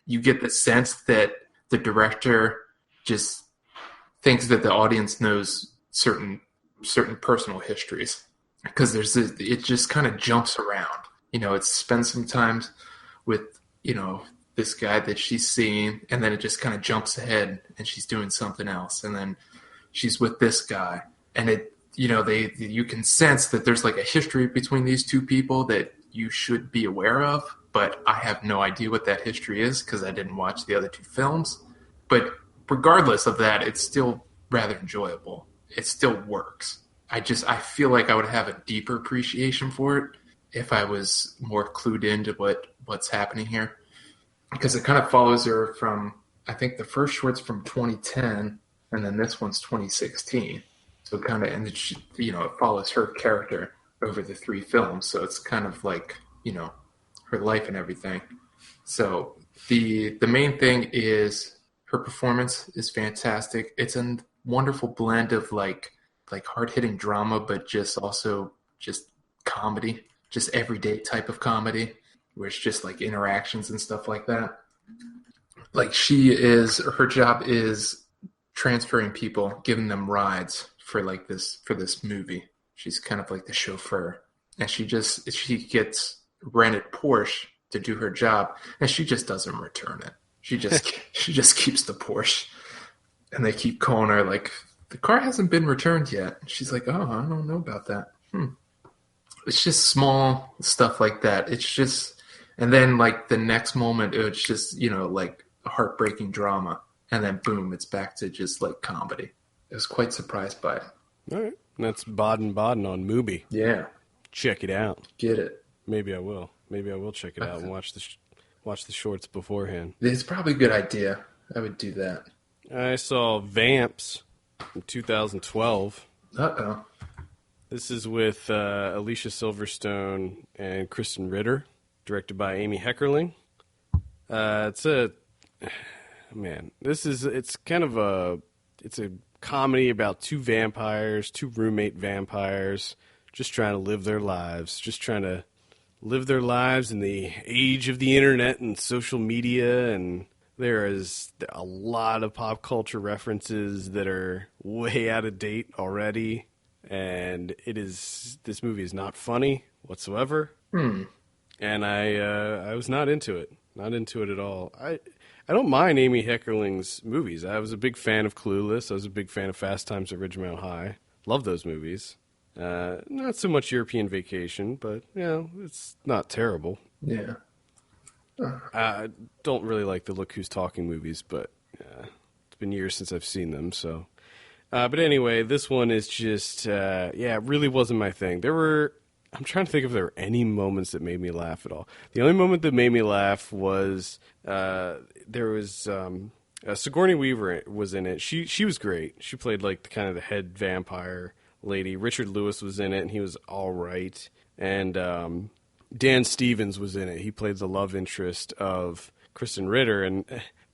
you get the sense that the director just thinks that the audience knows certain personal histories. Because it just kind of jumps around. It spends some time with, this guy that she's seeing, and then it just kind of jumps ahead and she's doing something else. And then she's with this guy, and you can sense that there's like a history between these 2 people that you should be aware of, but I have no idea what that history is because I didn't watch the other 2 films. But regardless of that, it's still rather enjoyable. It still works. I feel like I would have a deeper appreciation for it if I was more clued into what's happening here, because it kind of follows her from, I think the first short's from 2010, and then this one's 2016. So it follows her character over the 3 films. So it's kind of like, her life and everything. So the main thing is her performance is fantastic. It's a wonderful blend of like hard-hitting drama, but just also just comedy, just everyday type of comedy, where it's just like interactions and stuff like that. Like, her job is transferring people, giving them rides for this movie. She's kind of like the chauffeur, and she gets rented Porsche to do her job, and she just doesn't return it. She just keeps the Porsche, and they keep calling her like, the car hasn't been returned yet. She's like, oh, I don't know about that. It's just small stuff like that. It's just, and then like the next moment, it's just, like a heartbreaking drama. And then boom, it's back to just like comedy. I was quite surprised by it. All right. That's Baden Baden on Mubi. Yeah. Check it out. Get it. Maybe I will. Maybe I will check it out and watch the shorts beforehand. It's probably a good idea. I would do that. I saw Vamps in 2012. Uh-oh. This is with Alicia Silverstone and Kristen Ritter, directed by Amy Heckerling. It's a comedy about 2 roommate vampires just trying to live their lives, just trying to live their lives in the age of the internet and social media, and there is a lot of pop culture references that are way out of date already, and this movie is not funny whatsoever. And I was not into it. Not into it at all. I don't mind Amy Heckerling's movies. I was a big fan of Clueless. I was a big fan of Fast Times at Ridgemont High. Love those movies. Not so much European Vacation, but, it's not terrible. Yeah. I don't really like the Look Who's Talking movies, but it's been years since I've seen them, so. But anyway, this one is just, it really wasn't my thing. I'm trying to think if there were any moments that made me laugh at all. The only moment that made me laugh was there was Sigourney Weaver was in it. She was great. She played like the head vampire lady. Richard Lewis was in it, and he was all right. And Dan Stevens was in it. He played the love interest of Kristen Ritter. And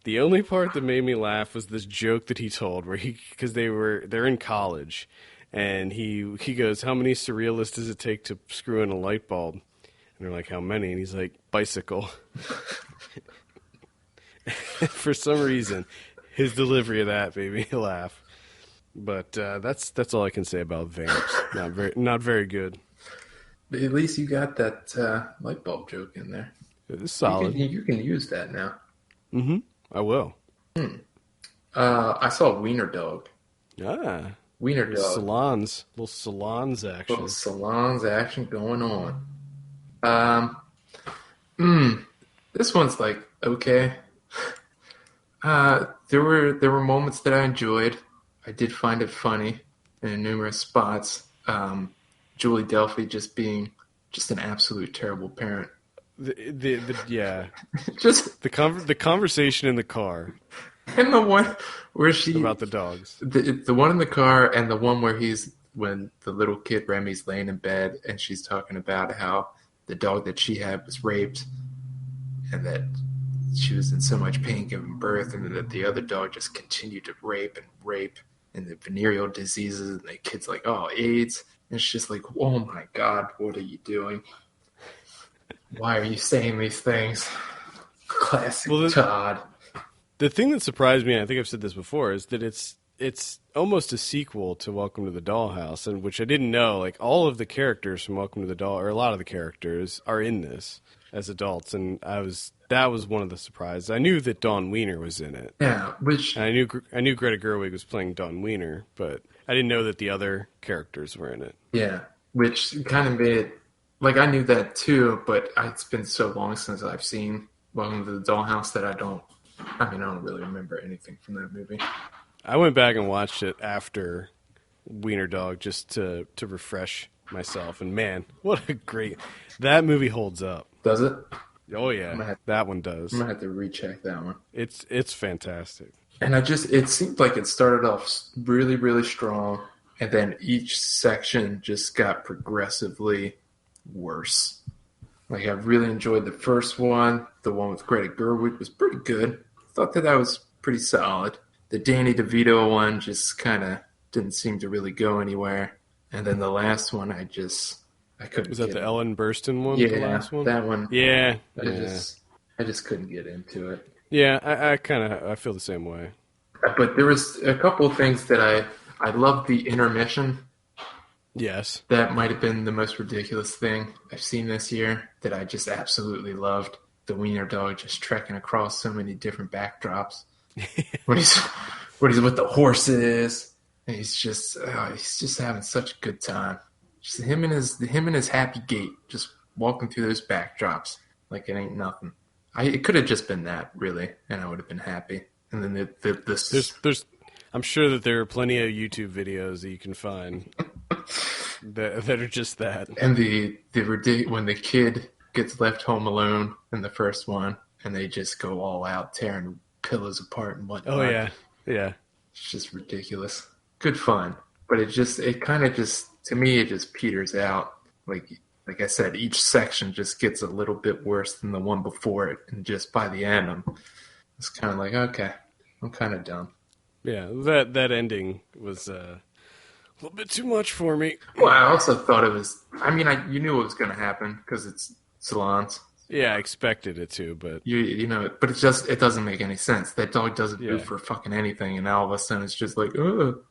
the only part that made me laugh was this joke that he told, where because they're in college. And he goes, how many surrealists does it take to screw in a light bulb? And they're like, how many? And he's like, bicycle. For some reason, his delivery of that made me laugh. But that's all I can say about Vamps. Not very good. But at least you got that light bulb joke in there. It's solid. You can use that now. Mm-hmm. I will. I saw Wiener-Dog. Ah. Wiener-Dog. Little salons action. Little salons action going on. This one's like okay. There were moments that I enjoyed. I did find it funny in numerous spots. Julie Delphi just being just an absolute terrible parent. Just the conversation in the car. And the one where about the dogs. The one in the car, and the one where when the little kid Remy's laying in bed and she's talking about how the dog that she had was raped and that she was in so much pain giving birth, and that the other dog just continued to rape and the venereal diseases, and the kid's like, oh, AIDS. And it's just like, oh my God, what are you doing? Why are you saying these things? Classic Todd. The thing that surprised me, and I think I've said this before, is that it's almost a sequel to Welcome to the Dollhouse, and which I didn't know. Like, all of the characters from Welcome to the Doll, or a lot of the characters, are in this as adults, and that was one of the surprises. I knew that Dawn Wiener was in it. Yeah, and I knew Greta Gerwig was playing Dawn Wiener, but I didn't know that the other characters were in it. Yeah, which kind of made it, like, I knew that too, but it's been so long since I've seen Welcome to the Dollhouse that I don't really remember anything from that movie. I went back and watched it after Wiener-Dog just to refresh myself, and man, what a great... That movie holds up. Does it? Oh yeah, that one does. I'm gonna have to recheck that one. It's fantastic. And it seemed like it started off really, really strong, and then each section just got progressively worse. Like, I really enjoyed the first one. The one with Greta Gerwig was pretty good. Thought that was pretty solid. The Danny DeVito one just kind of didn't seem to really go anywhere. And then the last one, I couldn't. Was that the Ellen Burstyn one? Yeah, the last one? That one. Yeah. I just couldn't get into it. Yeah, I feel the same way. But there was a couple of things that I loved the intermission. Yes. That might have been the most ridiculous thing I've seen this year that I just absolutely loved. The Wiener-Dog just trekking across so many different backdrops. when he's with the horses, and he's just having such a good time. Just him and his happy gait, just walking through those backdrops like it ain't nothing. It could have just been that, really, and I would have been happy. And then there's I'm sure that there are plenty of YouTube videos that you can find that are just that. And when the kid gets left home alone in the first one, and they just go all out tearing pillows apart and whatnot. Oh yeah. It's just ridiculous. Good fun, but it kind of to me it just peters out. Like I said, each section just gets a little bit worse than the one before it, and just by the end, it's kind of like, okay, I'm kind of done. Yeah, that ending was A little bit too much for me. Well, I also thought it was. I mean, you knew it was going to happen because it's salons. Yeah, I expected it to, but You know, but it doesn't make any sense. That dog doesn't move yeah. for fucking anything, and now all of a sudden it's just like, ugh.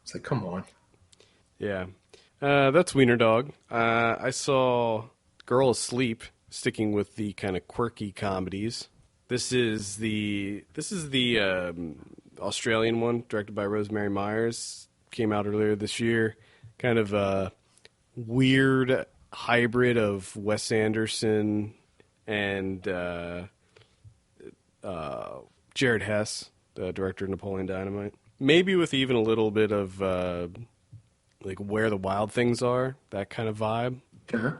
It's like, come on. Yeah. That's Wiener-Dog. I saw Girl Asleep, sticking with the kind of quirky comedies. This is the Australian one, directed by Rosemary Myers. Came out earlier this year. Kind of a weird hybrid of Wes Anderson and Jared Hess, the director of Napoleon Dynamite. Maybe with even a little bit of like Where the Wild Things Are, that kind of vibe,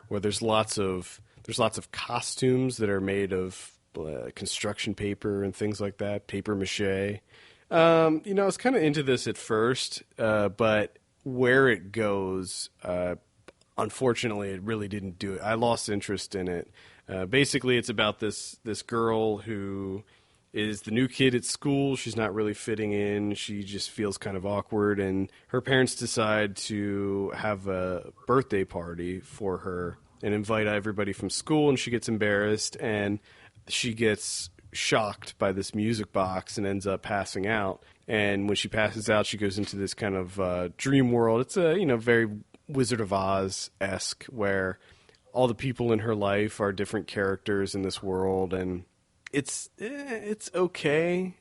where there's lots of costumes that are made of construction paper and things like that, paper mache. I was kind of into this at first, but where it goes, unfortunately, it really didn't do it. I lost interest in it. Basically, it's about this girl who is the new kid at school. She's not really fitting in. She just feels kind of awkward, and her parents decide to have a birthday party for her and invite everybody from school, and she gets embarrassed, and she gets shocked by this music box and ends up passing out. And when she passes out, she goes into this kind of dream world. It's a very Wizard of Oz-esque, where all the people in her life are different characters in this world, and it's okay.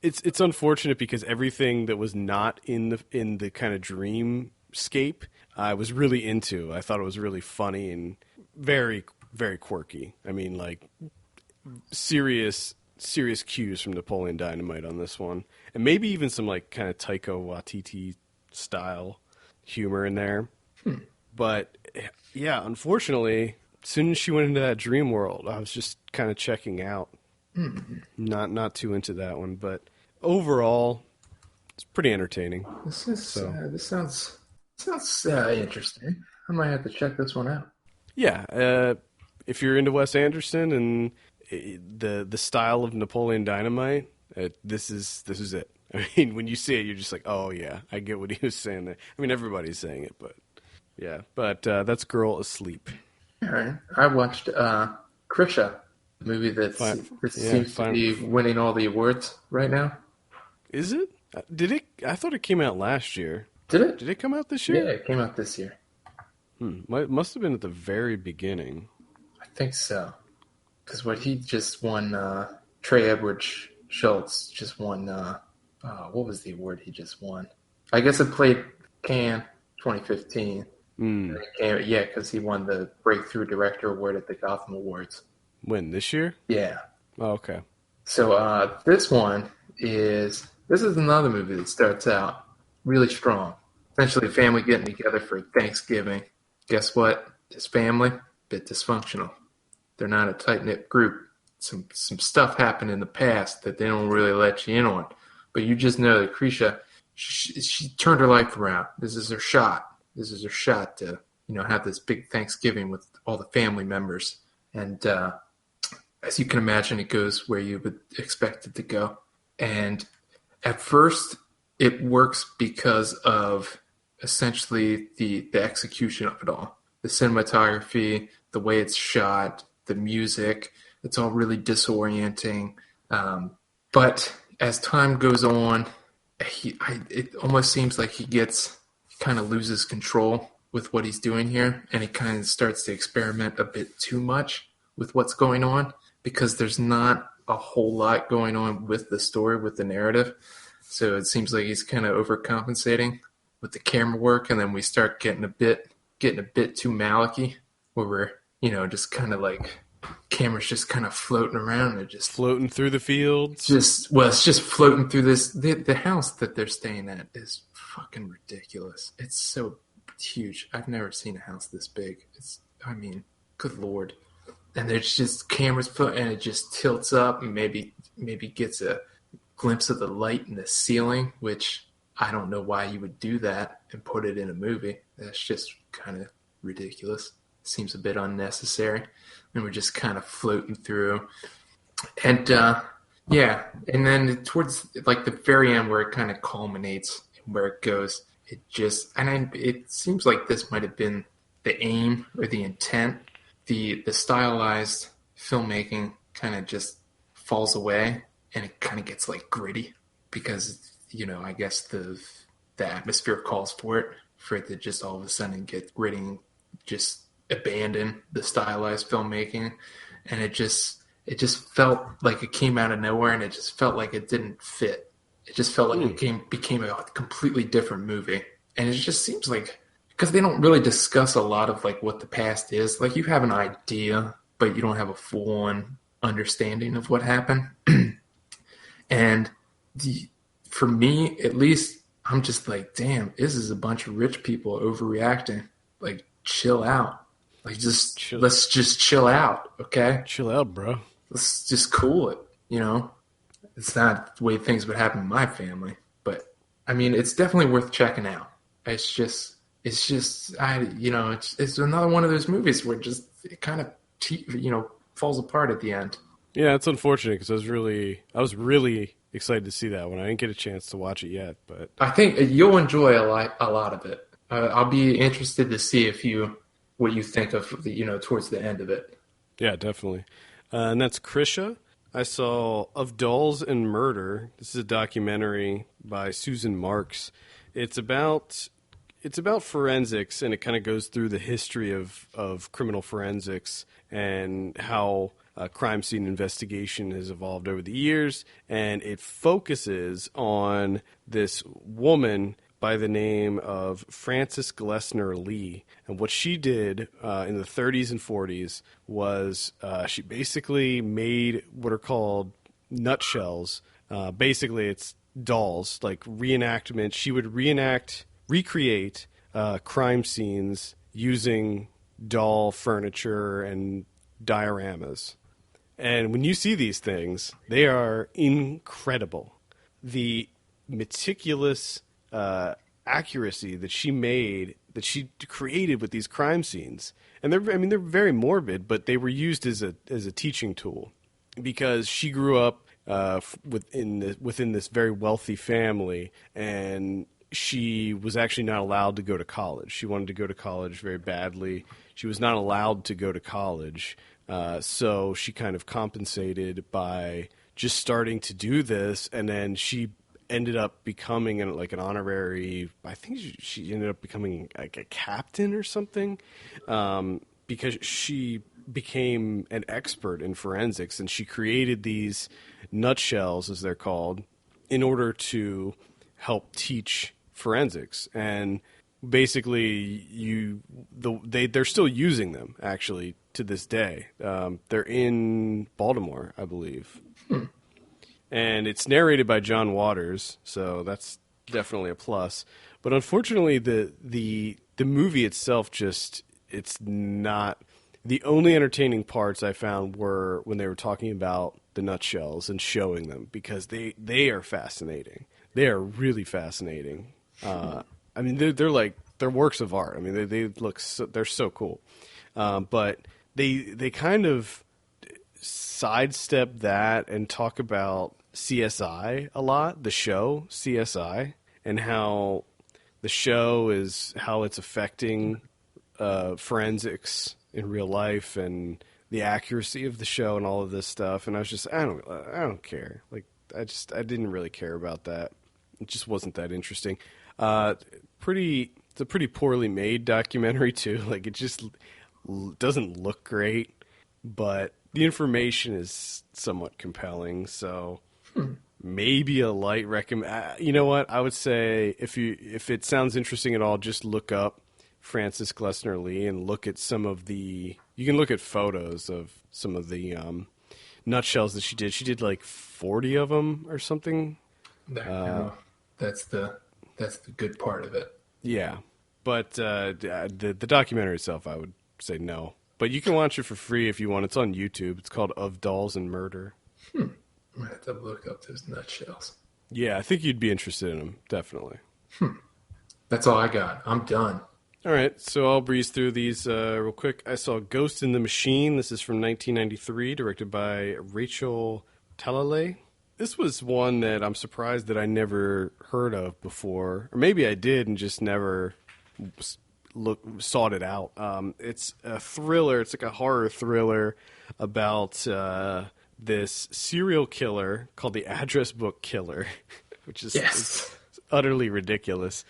It's unfortunate because everything that was not in the kind of dreamscape I was really into. I thought it was really funny and very, very quirky. I mean, like serious cues from Napoleon Dynamite on this one, and maybe even some like kind of Taika Waititi style humor in there. But yeah, unfortunately, as soon as she went into that dream world, I was just kind of checking out. Not too into that one, but overall, it's pretty entertaining. This sounds interesting. I might have to check this one out. Yeah, if you're into Wes Anderson and the style of Napoleon Dynamite, this is it. I mean, when you see it, you're just like, oh yeah, I get what he was saying there. I mean, everybody's saying it, but yeah. But that's Girl Asleep. All right. I watched Krisha, a movie that seems to be winning all the awards right now. Is it? Did it? I thought it came out last year. Did it? Did it come out this year? Yeah, it came out this year. Must have been at the very beginning. I think so. Because what he just won, Trey Edward Schultz just won, what was the award he just won? I guess it played Cannes 2015. Yeah, because he won the Breakthrough Director Award at the Gotham Awards. When, this year? Yeah. Oh, okay. So this is another movie that starts out really strong. Essentially a family getting together for Thanksgiving. Guess what? This family, a bit dysfunctional. They're not a tight-knit group. Some stuff happened in the past that they don't really let you in on. But you just know that Krisha, she turned her life around. This is her shot. This is her shot to, have this big Thanksgiving with all the family members. And as you can imagine, it goes where you would expect it to go. And at first, it works because of essentially the execution of it all. The cinematography, the way it's shot, the music, it's all really disorienting. But as time goes on, it almost seems like he kind of loses control with what he's doing here, and he kind of starts to experiment a bit too much with what's going on because there's not a whole lot going on with the story, with the narrative. So it seems like he's kind of overcompensating with the camera work, and then we start getting a bit too Malicky, where we're just kind of like camera's just kind of floating around and just floating through the fields. It's just floating through this. The house that they're staying at is fucking ridiculous. It's so huge. I've never seen a house this big. Good Lord. And there's just cameras and it just tilts up and maybe gets a glimpse of the light in the ceiling, which I don't know why you would do that and put it in a movie. That's just kind of ridiculous. Seems a bit unnecessary. And we're just kind of floating through. And and then towards like the very end where it kind of culminates, where it goes, it seems like this might have been the aim or the intent. The stylized filmmaking kind of just falls away, and it kind of gets like gritty because I guess the atmosphere calls for it to just all of a sudden get gritty and just abandon the stylized filmmaking, and it just felt like it came out of nowhere, and it just felt like it didn't fit. It just felt like it became a completely different movie. And it just seems like, because they don't really discuss a lot of like what the past is. Like, you have an idea, but you don't have a full-on understanding of what happened. And for me, at least, I'm just like, damn, this is a bunch of rich people overreacting. Like, chill out. Like, let's just chill out, okay? Chill out, bro. Let's just cool it, It's not the way things would happen in my family, but I mean, it's definitely worth checking out. It's another one of those movies where it kind of, falls apart at the end. Yeah, it's unfortunate because I was really excited to see that one. I didn't get a chance to watch it yet, but I think you'll enjoy a lot of it. I'll be interested to see what you think of towards the end of it. Yeah, definitely. And that's Krisha. I saw Of Dolls and Murder. This is a documentary by Susan Marks. It's about forensics, and it kind of goes through the history of criminal forensics and how crime scene investigation has evolved over the years. And it focuses on this woman by the name of Frances Glessner Lee. And what she did in the 30s and 40s was she basically made what are called nutshells. Basically, it's dolls, like reenactment. She would recreate crime scenes using doll furniture and dioramas. And when you see these things, they are incredible. The meticulous accuracy that she created with these crime scenes, and they're very morbid, but they were used as a teaching tool because she grew up within this very wealthy family, and she was actually not allowed to go to college. She wanted to go to college very badly. She was not allowed to go to college, so she kind of compensated by just starting to do this, and then she ended up becoming an honorary, I think she ended up becoming like a captain or something, because she became an expert in forensics, and she created these nutshells, as they're called, in order to help teach forensics. And basically they're still using them actually to this day. They're in Baltimore, I believe. And it's narrated by John Waters, so that's definitely a plus. But unfortunately, the movie itself it's not. The only entertaining parts I found were when they were talking about the nutshells and showing them, because they are fascinating. They are really fascinating. I mean, they're works of art. I mean, they're so cool. But they kind of sidestep that and talk about CSI a lot, the show CSI, and how the show is how it's affecting forensics in real life and the accuracy of the show and all of this stuff. And I was just, I don't care. Like, I didn't really care about that. It just wasn't that interesting. It's a pretty poorly made documentary too. Like, it just doesn't look great, but the information is somewhat compelling. So maybe a light recommend. You know what? I would say if it sounds interesting at all, just look up Frances Glessner Lee and look at you can look at photos of some of the nutshells that she did. She did like 40 of them or something. That's the good part of it. Yeah. But the documentary itself, I would say no. But you can watch it for free if you want. It's on YouTube. It's called Of Dolls and Murder. I might have to look up those nutshells. Yeah, I think you'd be interested in them, definitely. That's all I got. I'm done. All right, so I'll breeze through these real quick. I saw Ghost in the Machine. This is from 1993, directed by Rachel Talalay. This was one that I'm surprised that I never heard of before, or maybe I did and just never sought it out. It's a thriller. It's like a horror thriller about this serial killer called the Address Book Killer, which is Yes. it's utterly ridiculous.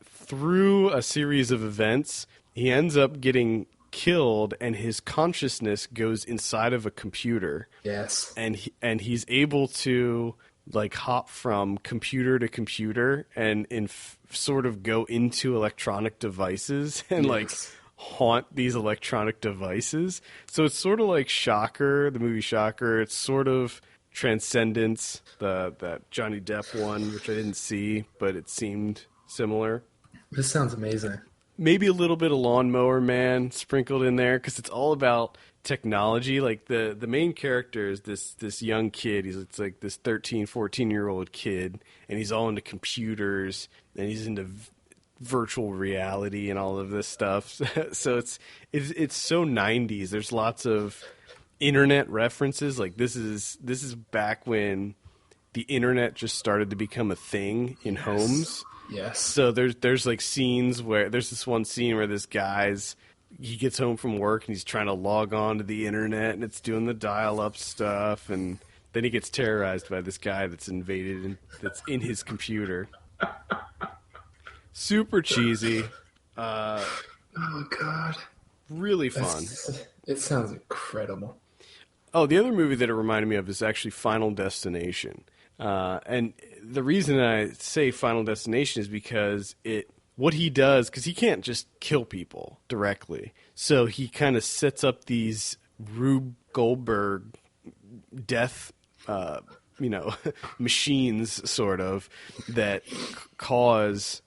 Through a series of events, he ends up getting killed, and his consciousness goes inside of a computer. Yes. And he's able to like hop from computer to computer and sort of go into electronic devices and like haunt these electronic devices. So it's sort of like Shocker, the movie Shocker. It's sort of Transcendence, that Johnny Depp one, which I didn't see, but it seemed similar. This sounds amazing. Maybe a little bit of Lawnmower Man sprinkled in there because it's all about technology. Like the main character is this young kid. It's like this 13, 14-year-old kid, and he's all into computers, and he's into virtual reality and all of this stuff. So it's so 90s. There's lots of internet references. Like this is back when the internet just started to become a thing in homes. Yes. So there's like scenes where there's this one scene where this he gets home from work and he's trying to log on to the internet and it's doing the dial-up stuff, and then he gets terrorized by this guy that's invaded and that's in his computer. Super cheesy. Oh God. Really fun. It sounds incredible. Oh, the other movie that it reminded me of is actually Final Destination. And the reason I say Final Destination is because what he does, because he can't just kill people directly. So he kind of sets up these Rube Goldberg death, machines sort of that cause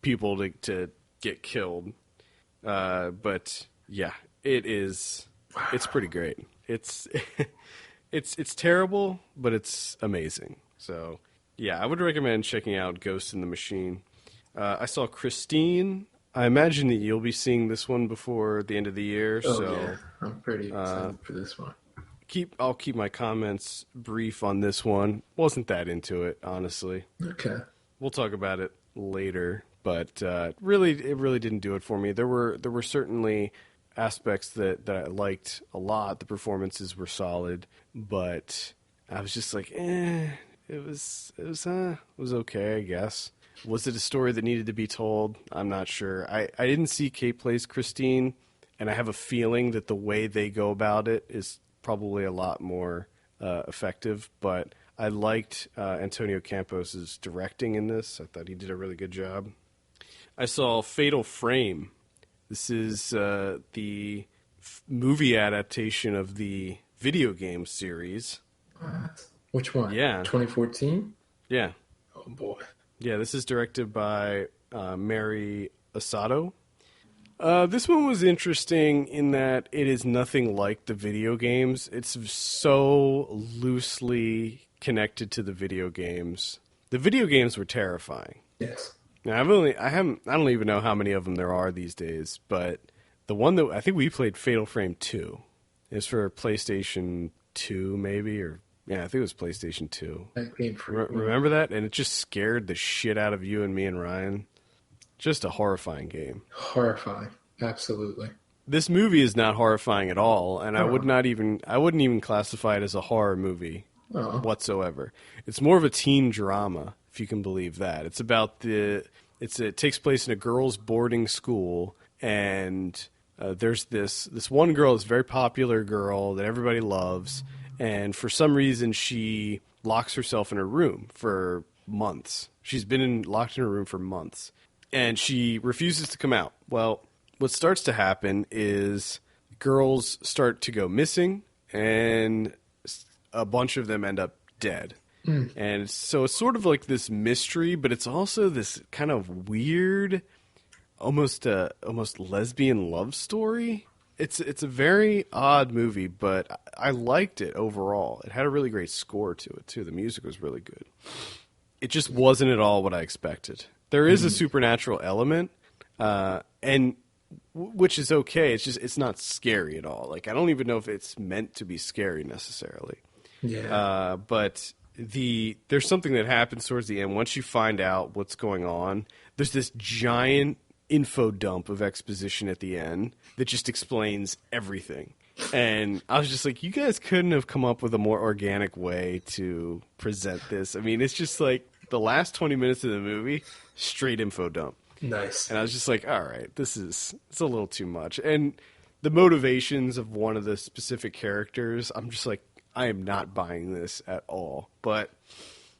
people to get killed. But yeah, it's pretty great. It's terrible, but it's amazing. So, yeah, I would recommend checking out Ghost in the Machine. I saw Christine. I imagine that you'll be seeing this one before the end of the year. Oh, so yeah. I'm pretty excited for this one. I'll keep my comments brief on this one. Wasn't that into it, honestly. Okay. We'll talk about it later, but it really didn't do it for me. There were certainly aspects that I liked a lot. The performances were solid, but I was just like, It was okay, I guess. Was it a story that needed to be told? I'm not sure. I didn't see Kate Plays Christine, and I have a feeling that the way they go about it is probably a lot more effective. But I liked Antonio Campos's directing in this. I thought he did a really good job. I saw Fatal Frame. This is the movie adaptation of the video game series. Which one? Yeah. 2014? Yeah. Oh, boy. Yeah, this is directed by Mary Asado. This one was interesting in that it is nothing like the video games. It's so loosely connected to the video games. The video games were terrifying. Yes. Now, I don't even know how many of them there are these days, but the one that I think we played, Fatal Frame 2, is for PlayStation 2 maybe, or yeah, I think it was PlayStation 2. Remember that? And it just scared the shit out of you and me and Ryan. Just a horrifying game. Horrifying. Absolutely. This movie is not horrifying at all, and I wouldn't even classify it as a horror movie whatsoever. It's more of a teen drama, if you can believe that. It's about it takes place in a girls' boarding school, and there's this one girl, this very popular girl that everybody loves. And for some reason, she locks herself in her room for months. She's been locked in her room for months. And she refuses to come out. Well, what starts to happen is girls start to go missing, and a bunch of them end up dead. And so it's sort of like this mystery, but it's also this kind of weird, almost lesbian love story. It's a very odd movie, but I liked it overall. It had a really great score to it, too. The music was really good. It just wasn't at all what I expected. There is a supernatural element, and which is okay. It's not scary at all. Like, I don't even know if it's meant to be scary necessarily. Yeah. But there's something that happens towards the end. Once you find out what's going on, there's this giant info dump of exposition at the end that just explains everything. And I was just like, you guys couldn't have come up with a more organic way to present this. I mean, it's just like the last 20 minutes of the movie, straight info dump. Nice. And I was just like, all right, it's a little too much. And the motivations of one of the specific characters, I'm just like, I am not buying this at all. But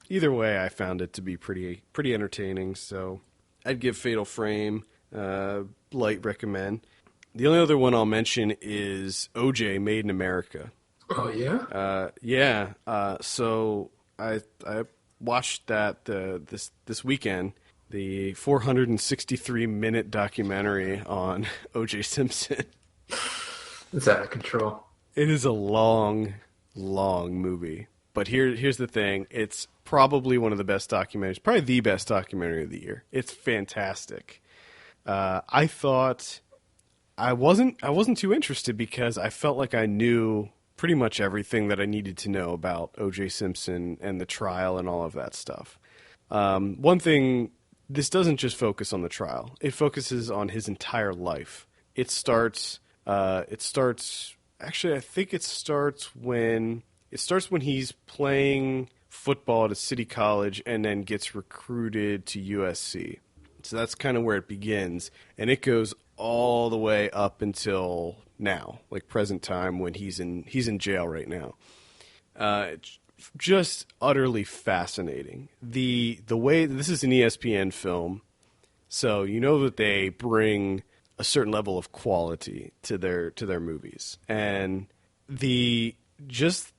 either way, I found it to be pretty entertaining. So I'd give Fatal Frame light recommend. The only other one I'll mention is OJ, Made in America. Oh, yeah? Yeah. So I watched that this weekend, the 463-minute documentary on OJ Simpson. It's out of control. It is a long movie. But here's the thing. It's probably one of the best documentaries, probably the best documentary of the year. It's fantastic. I thought I wasn't too interested because I felt like I knew pretty much everything that I needed to know about O.J. Simpson and the trial and all of that stuff. One thing, this doesn't just focus on the trial. It focuses on his entire life. It starts actually, I think it starts when he's playing football at a city college and then gets recruited to USC. So that's kind of where it begins, and it goes all the way up until now, like present time when he's in jail right now. Just utterly fascinating. The way this is an ESPN film, so you know that they bring a certain level of quality to their movies, and just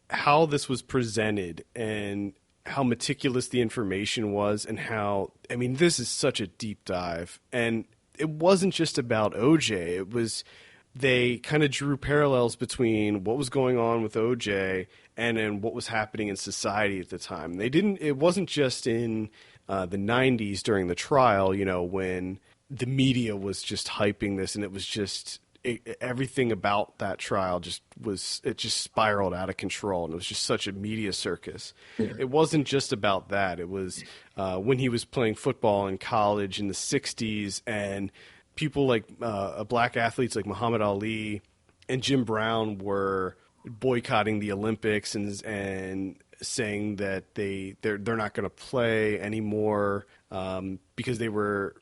how this was presented and how meticulous the information was, and how, I mean, this is such a deep dive, and it wasn't just about OJ. It was, they kind of drew parallels between what was going on with OJ and then what was happening in society at the time. It wasn't just in the 90s during the trial, when the media was just hyping this, and it was just everything about that trial just spiraled out of control, and it was just such a media circus. Yeah. It wasn't just about that. It was when he was playing football in college in the 60s, and people like black athletes like Muhammad Ali and Jim Brown were boycotting the Olympics and saying that they're not going to play anymore because they were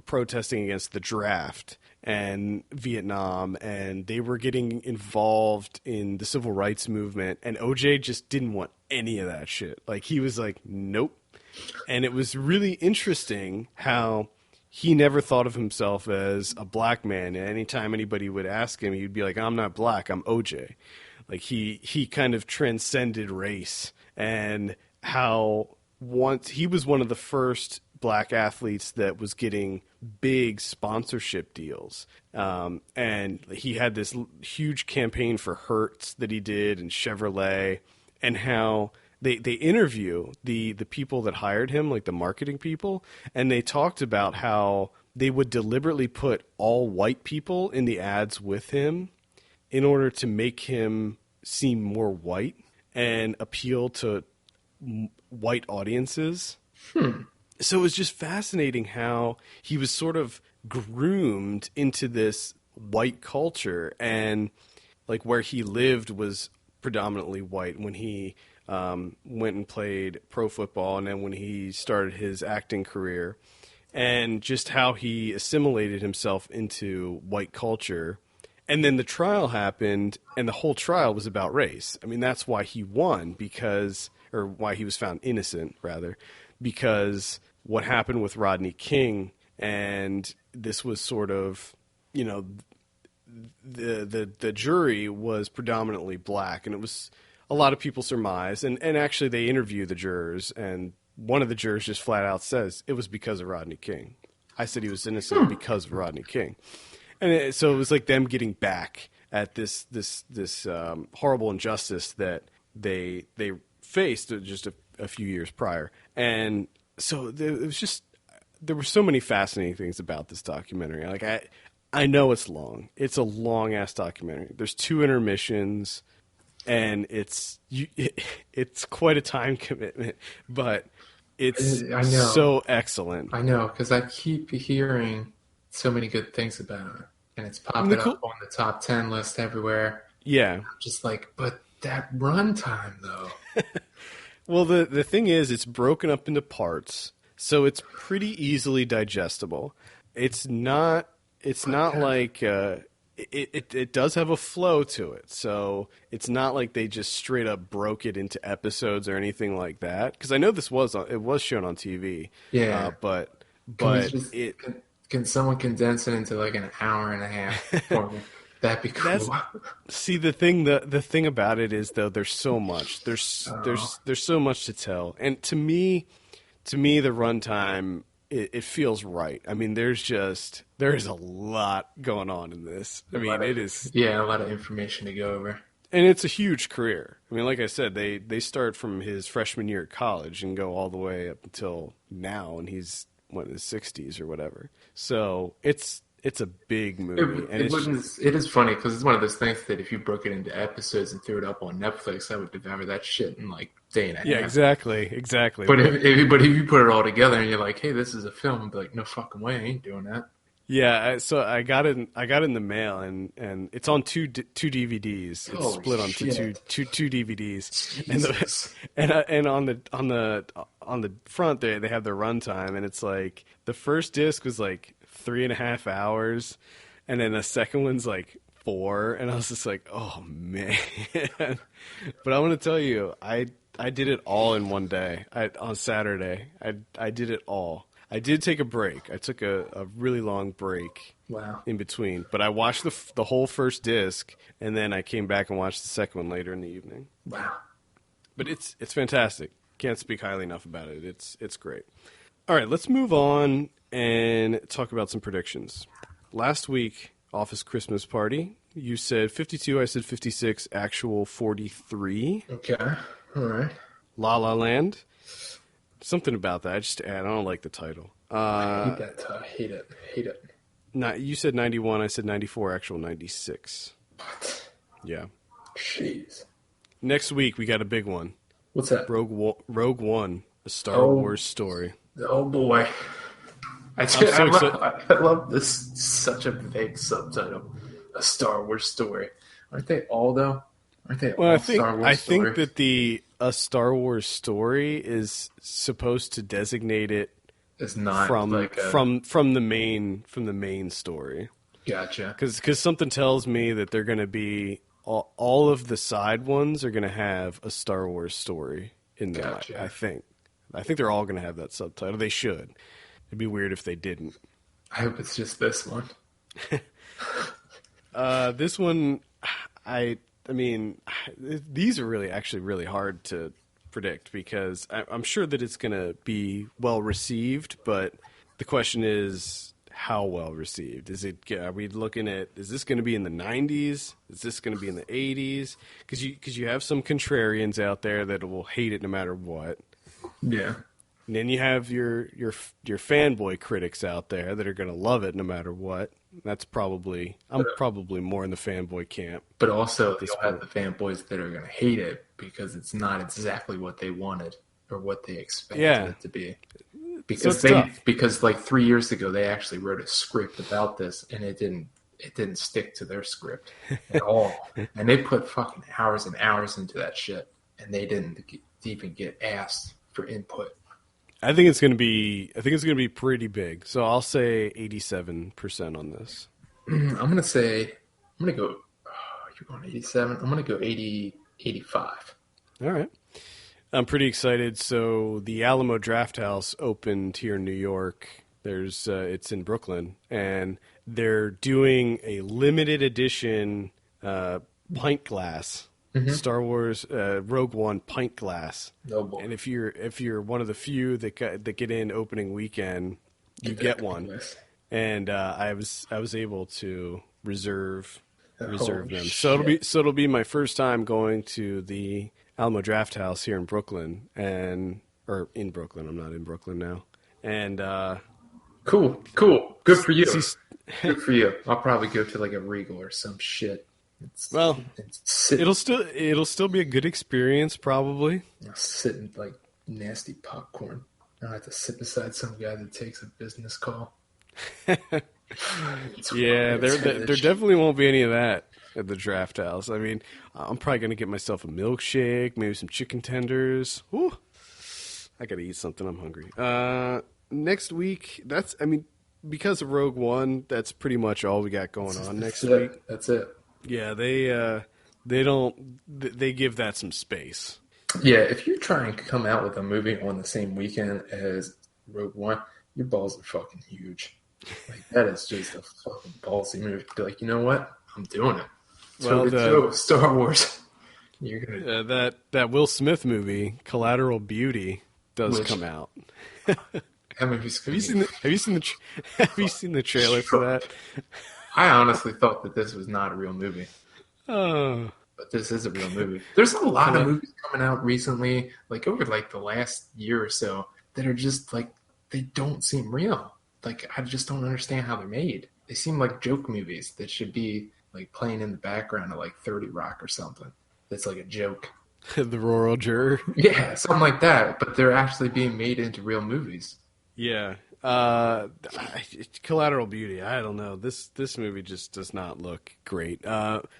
protesting against the draft and Vietnam, and they were getting involved in the civil rights movement, and OJ just didn't want any of that shit. Like, he was like, nope. And it was really interesting how he never thought of himself as a black man. And anytime anybody would ask him, he'd be like, I'm not black, I'm OJ. Like, he kind of transcended race, and how once he was one of the first black athletes that was getting big sponsorship deals. And he had this huge campaign for Hertz that he did, and Chevrolet, and how they interview the people that hired him, like the marketing people, and they talked about how they would deliberately put all white people in the ads with him in order to make him seem more white and appeal to white audiences. So it was just fascinating how he was sort of groomed into this white culture, and like where he lived was predominantly white when he went and played pro football, and then when he started his acting career, and just how he assimilated himself into white culture. And then the trial happened, and the whole trial was about race. I mean, that's why he won, or why he was found innocent, rather, because what happened with Rodney King, and this was sort of, the jury was predominantly black, and it was a lot of people surmise, and actually they interview the jurors, and one of the jurors just flat out says it was because of Rodney King. I said he was innocent because of Rodney King. And so it was like them getting back at this horrible injustice that they faced just a few years prior. And so there were so many fascinating things about this documentary. Like, I know it's long. It's a long ass documentary. There's 2 intermissions. and it's quite a time commitment, but it's I know. so excellent. I know, because I keep hearing so many good things about it, and it's And the popping up cool, on the top 10 list everywhere. yeah. I'm just like, but that runtime though. Well, the thing is, it's broken up into parts, so it's pretty easily digestible. It's not. It's not Okay. like it does have a flow to it, so it's not like they just straight up broke it into episodes or anything like that. Because I know it was shown on TV, Yeah. but Can we but just it can someone condense it into like an hour and a half for me? That'd be that's cool. see the thing about it is though there's so much Oh, there's so much to tell, and to me the runtime it feels right. I mean, there is a lot going on in this. I a mean, lot of it is, yeah, a lot of information to go over. and it's a huge career. I mean, like I said, they start from his freshman year at college and go all the way up until now, and he's what in his 60s or whatever. So it's a big movie, and It wouldn't. It is funny because it's one of those things that if you broke it into episodes and threw it up on Netflix, I would devour that shit in like day and a yeah, half. exactly. But But but if you put it all together and you're like, hey, this is a film, I'd be like, no fucking way, I ain't doing that. yeah, so I got it in the mail, and it's on two DVDs. It's Holy split onto shit. two DVDs, and Jesus. and on the front they have their runtime, and it's like the first disc was like 3.5 hours, and then the second one's like 4, and I was just like, oh man. But I want to tell you, I did it all in one day. On Saturday, I did it all. I did take a break. I took a really long break Wow. in between, but I watched the whole first disc, and then I came back and watched the second one later in the evening. Wow. But it's fantastic. Can't speak highly enough about it. It's great. All right, let's move on and talk about some predictions. Last week, Office Christmas Party, you said 52, I said 56, actual 43. Okay. All right. La La Land. Something about that. I don't like the title. I hate that. I hate it. I hate it. You said 91. I said 94. Actual 96. What? Yeah. Jeez. Next week we got a big one. What's that? Rogue One, a Star Oh, Wars story. oh boy. I'm so excited. I love this. Such a vague subtitle. A Star Wars story. Aren't they all though? Aren't they Well, all Star Wars I stories? think that the a Star Wars story is supposed to designate it It's not like a from the main story. gotcha. Because something tells me that they're going to be all of the side ones are going to have a Star Wars story in them. Gotcha. I think they're all going to have that subtitle. They should. It'd be weird if they didn't. I hope it's just this one. This one, I mean, these are actually really hard to predict because I'm sure that it's going to be well received, but the question is how well received. Are we looking at, is this going to be in the 90s? Is this going to be in the 80s? Because you have some contrarians out there that will hate it no matter what. Yeah. And then you have your fanboy critics out there that are going to love it no matter what. I'm probably more in the fanboy camp. But also, This you'll have the fanboys that are going to hate it because it's not exactly what they wanted or what they expected Yeah. it to be. So it's tough. Because like 3 years ago, they actually wrote a script about this, and it didn't stick to their script at all. And they put fucking hours and hours into that shit, and they didn't even get asked for input. I think it's going to be pretty big. So I'll say 87% on this. I'm going to go, oh, you're going 87. I'm going to go 80, 85. All right. I'm pretty excited. So the Alamo Drafthouse opened here in New York. It's in Brooklyn, and they're doing a limited edition pint glass, Star Wars Rogue One pint glass. Oh, boy. And if you're one of the few that get in opening weekend, you get one. Yes. And I was able to reserve them. Holy So shit. it'll be my first time going to the Alamo Drafthouse here in Brooklyn, or in Brooklyn. I'm not in Brooklyn now. And Cool. Good for you. see- Good for you. I'll probably go to like a Regal or some shit. Well, It's sitting, it'll still be a good experience, probably. sitting like nasty popcorn. I have to sit beside some guy that takes a business call. Yeah, there definitely won't be any of that at the draft house. I mean, I'm probably gonna get myself a milkshake, maybe some chicken tenders. Whew. I gotta eat something. I'm hungry. Next week, because of Rogue One, that's pretty much all we got going on next week. That's it. Yeah, they give that some space. Yeah, if you try and come out with a movie on the same weekend as Rogue One, your balls are fucking huge. Like, that is just a fucking ballsy move. Be like, you know what? I'm doing it. So Star Wars. You're gonna that Will Smith movie, Collateral Beauty, does come out. That movie's Have you seen the trailer for that? I honestly thought that this was not a real movie. Oh. But this is a real movie. There's a lot of movies coming out recently, like over like the last year or so, that are just like, they don't seem real. Like, I just don't understand how they're made. They seem like joke movies that should be like playing in the background of like 30 Rock or something. That's like a joke. The Rural Juror. Yeah, something like that. But they're actually being made into real movies. Yeah. Collateral Beauty. I don't know. This movie just does not look great.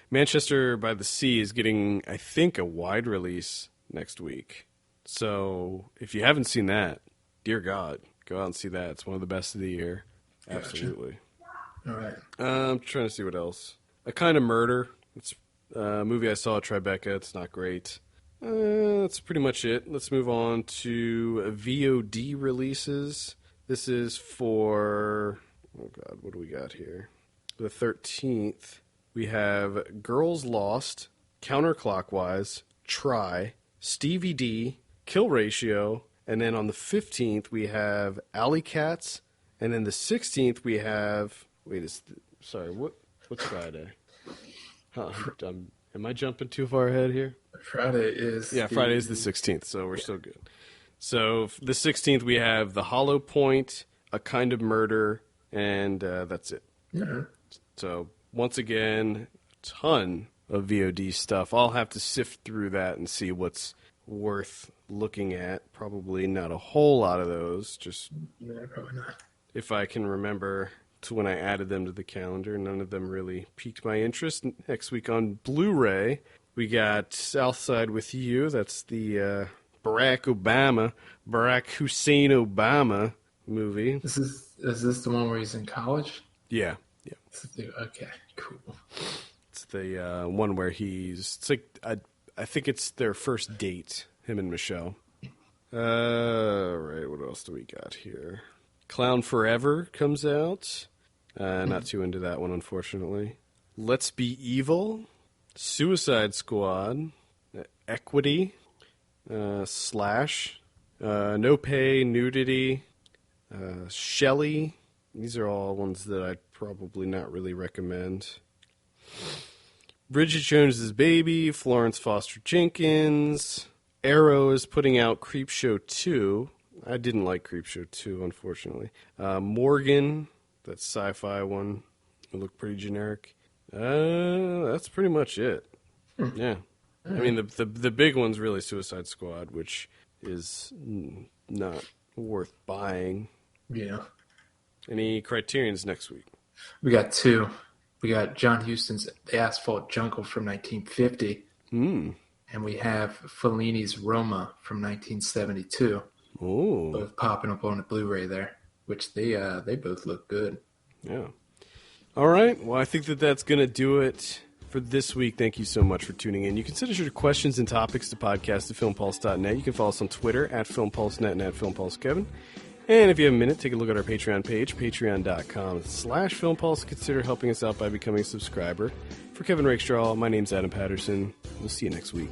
Manchester by the Sea is getting, I think, a wide release next week. So if you haven't seen that, dear God, go out and see that. It's one of the best of the year. Absolutely. All right. I'm trying to see what else. A Kind of Murder. It's a movie I saw at Tribeca. It's not great. That's pretty much it. Let's move on to VOD releases. This is for, oh God, what do we got here? The 13th, we have Girls Lost, Counterclockwise, Try, Stevie D, Kill Ratio, and then on the 15th, we have Alley Cats, and then the 16th, we have, what's Friday? Huh, am I jumping too far ahead here? Friday is the 16th, so we're still good. So the 16th, we have The Hollow Point, A Kind of Murder, and that's it. Mm-hmm. So once again, a ton of VOD stuff. I'll have to sift through that and see what's worth looking at. Probably not a whole lot of those. Just probably not. If I can remember to when I added them to the calendar, none of them really piqued my interest. Next week on Blu-ray, we got Southside with You. That's the Barack Hussein Obama movie. Is this the one where he's in college? Yeah. Okay, cool. It's the one where it's like, I think it's their first date, him and Michelle. Right, what else do we got here? Clown Forever comes out. Not too into that one, unfortunately. Let's Be Evil, Suicide Squad, Equity, Slash, No Pay, Nudity, Shelley. These are all ones that I'd probably not really recommend. Bridget Jones's Baby, Florence Foster Jenkins. Arrow is putting out Creepshow 2. I didn't like Creepshow 2, unfortunately. Morgan, that sci-fi one. It looked pretty generic. That's pretty much it. Yeah. I mean, the big one's really Suicide Squad, which is not worth buying. Yeah. Any Criterions next week? We got two. We got John Huston's The Asphalt Jungle from 1950. And we have Fellini's Roma from 1972. Oh. Both popping up on the Blu-ray there, which they both look good. Yeah. All right. Well, I think that's going to do it for this week. Thank you so much for tuning in. You can send us your questions and topics to podcast at filmpulse.net. You can follow us on Twitter at filmpulsenet and at filmpulsekevin. And if you have a minute, take a look at our Patreon page, patreon.com/filmpulse. Consider helping us out by becoming a subscriber. For Kevin Rakestraw, my name's Adam Patterson. We'll see you next week.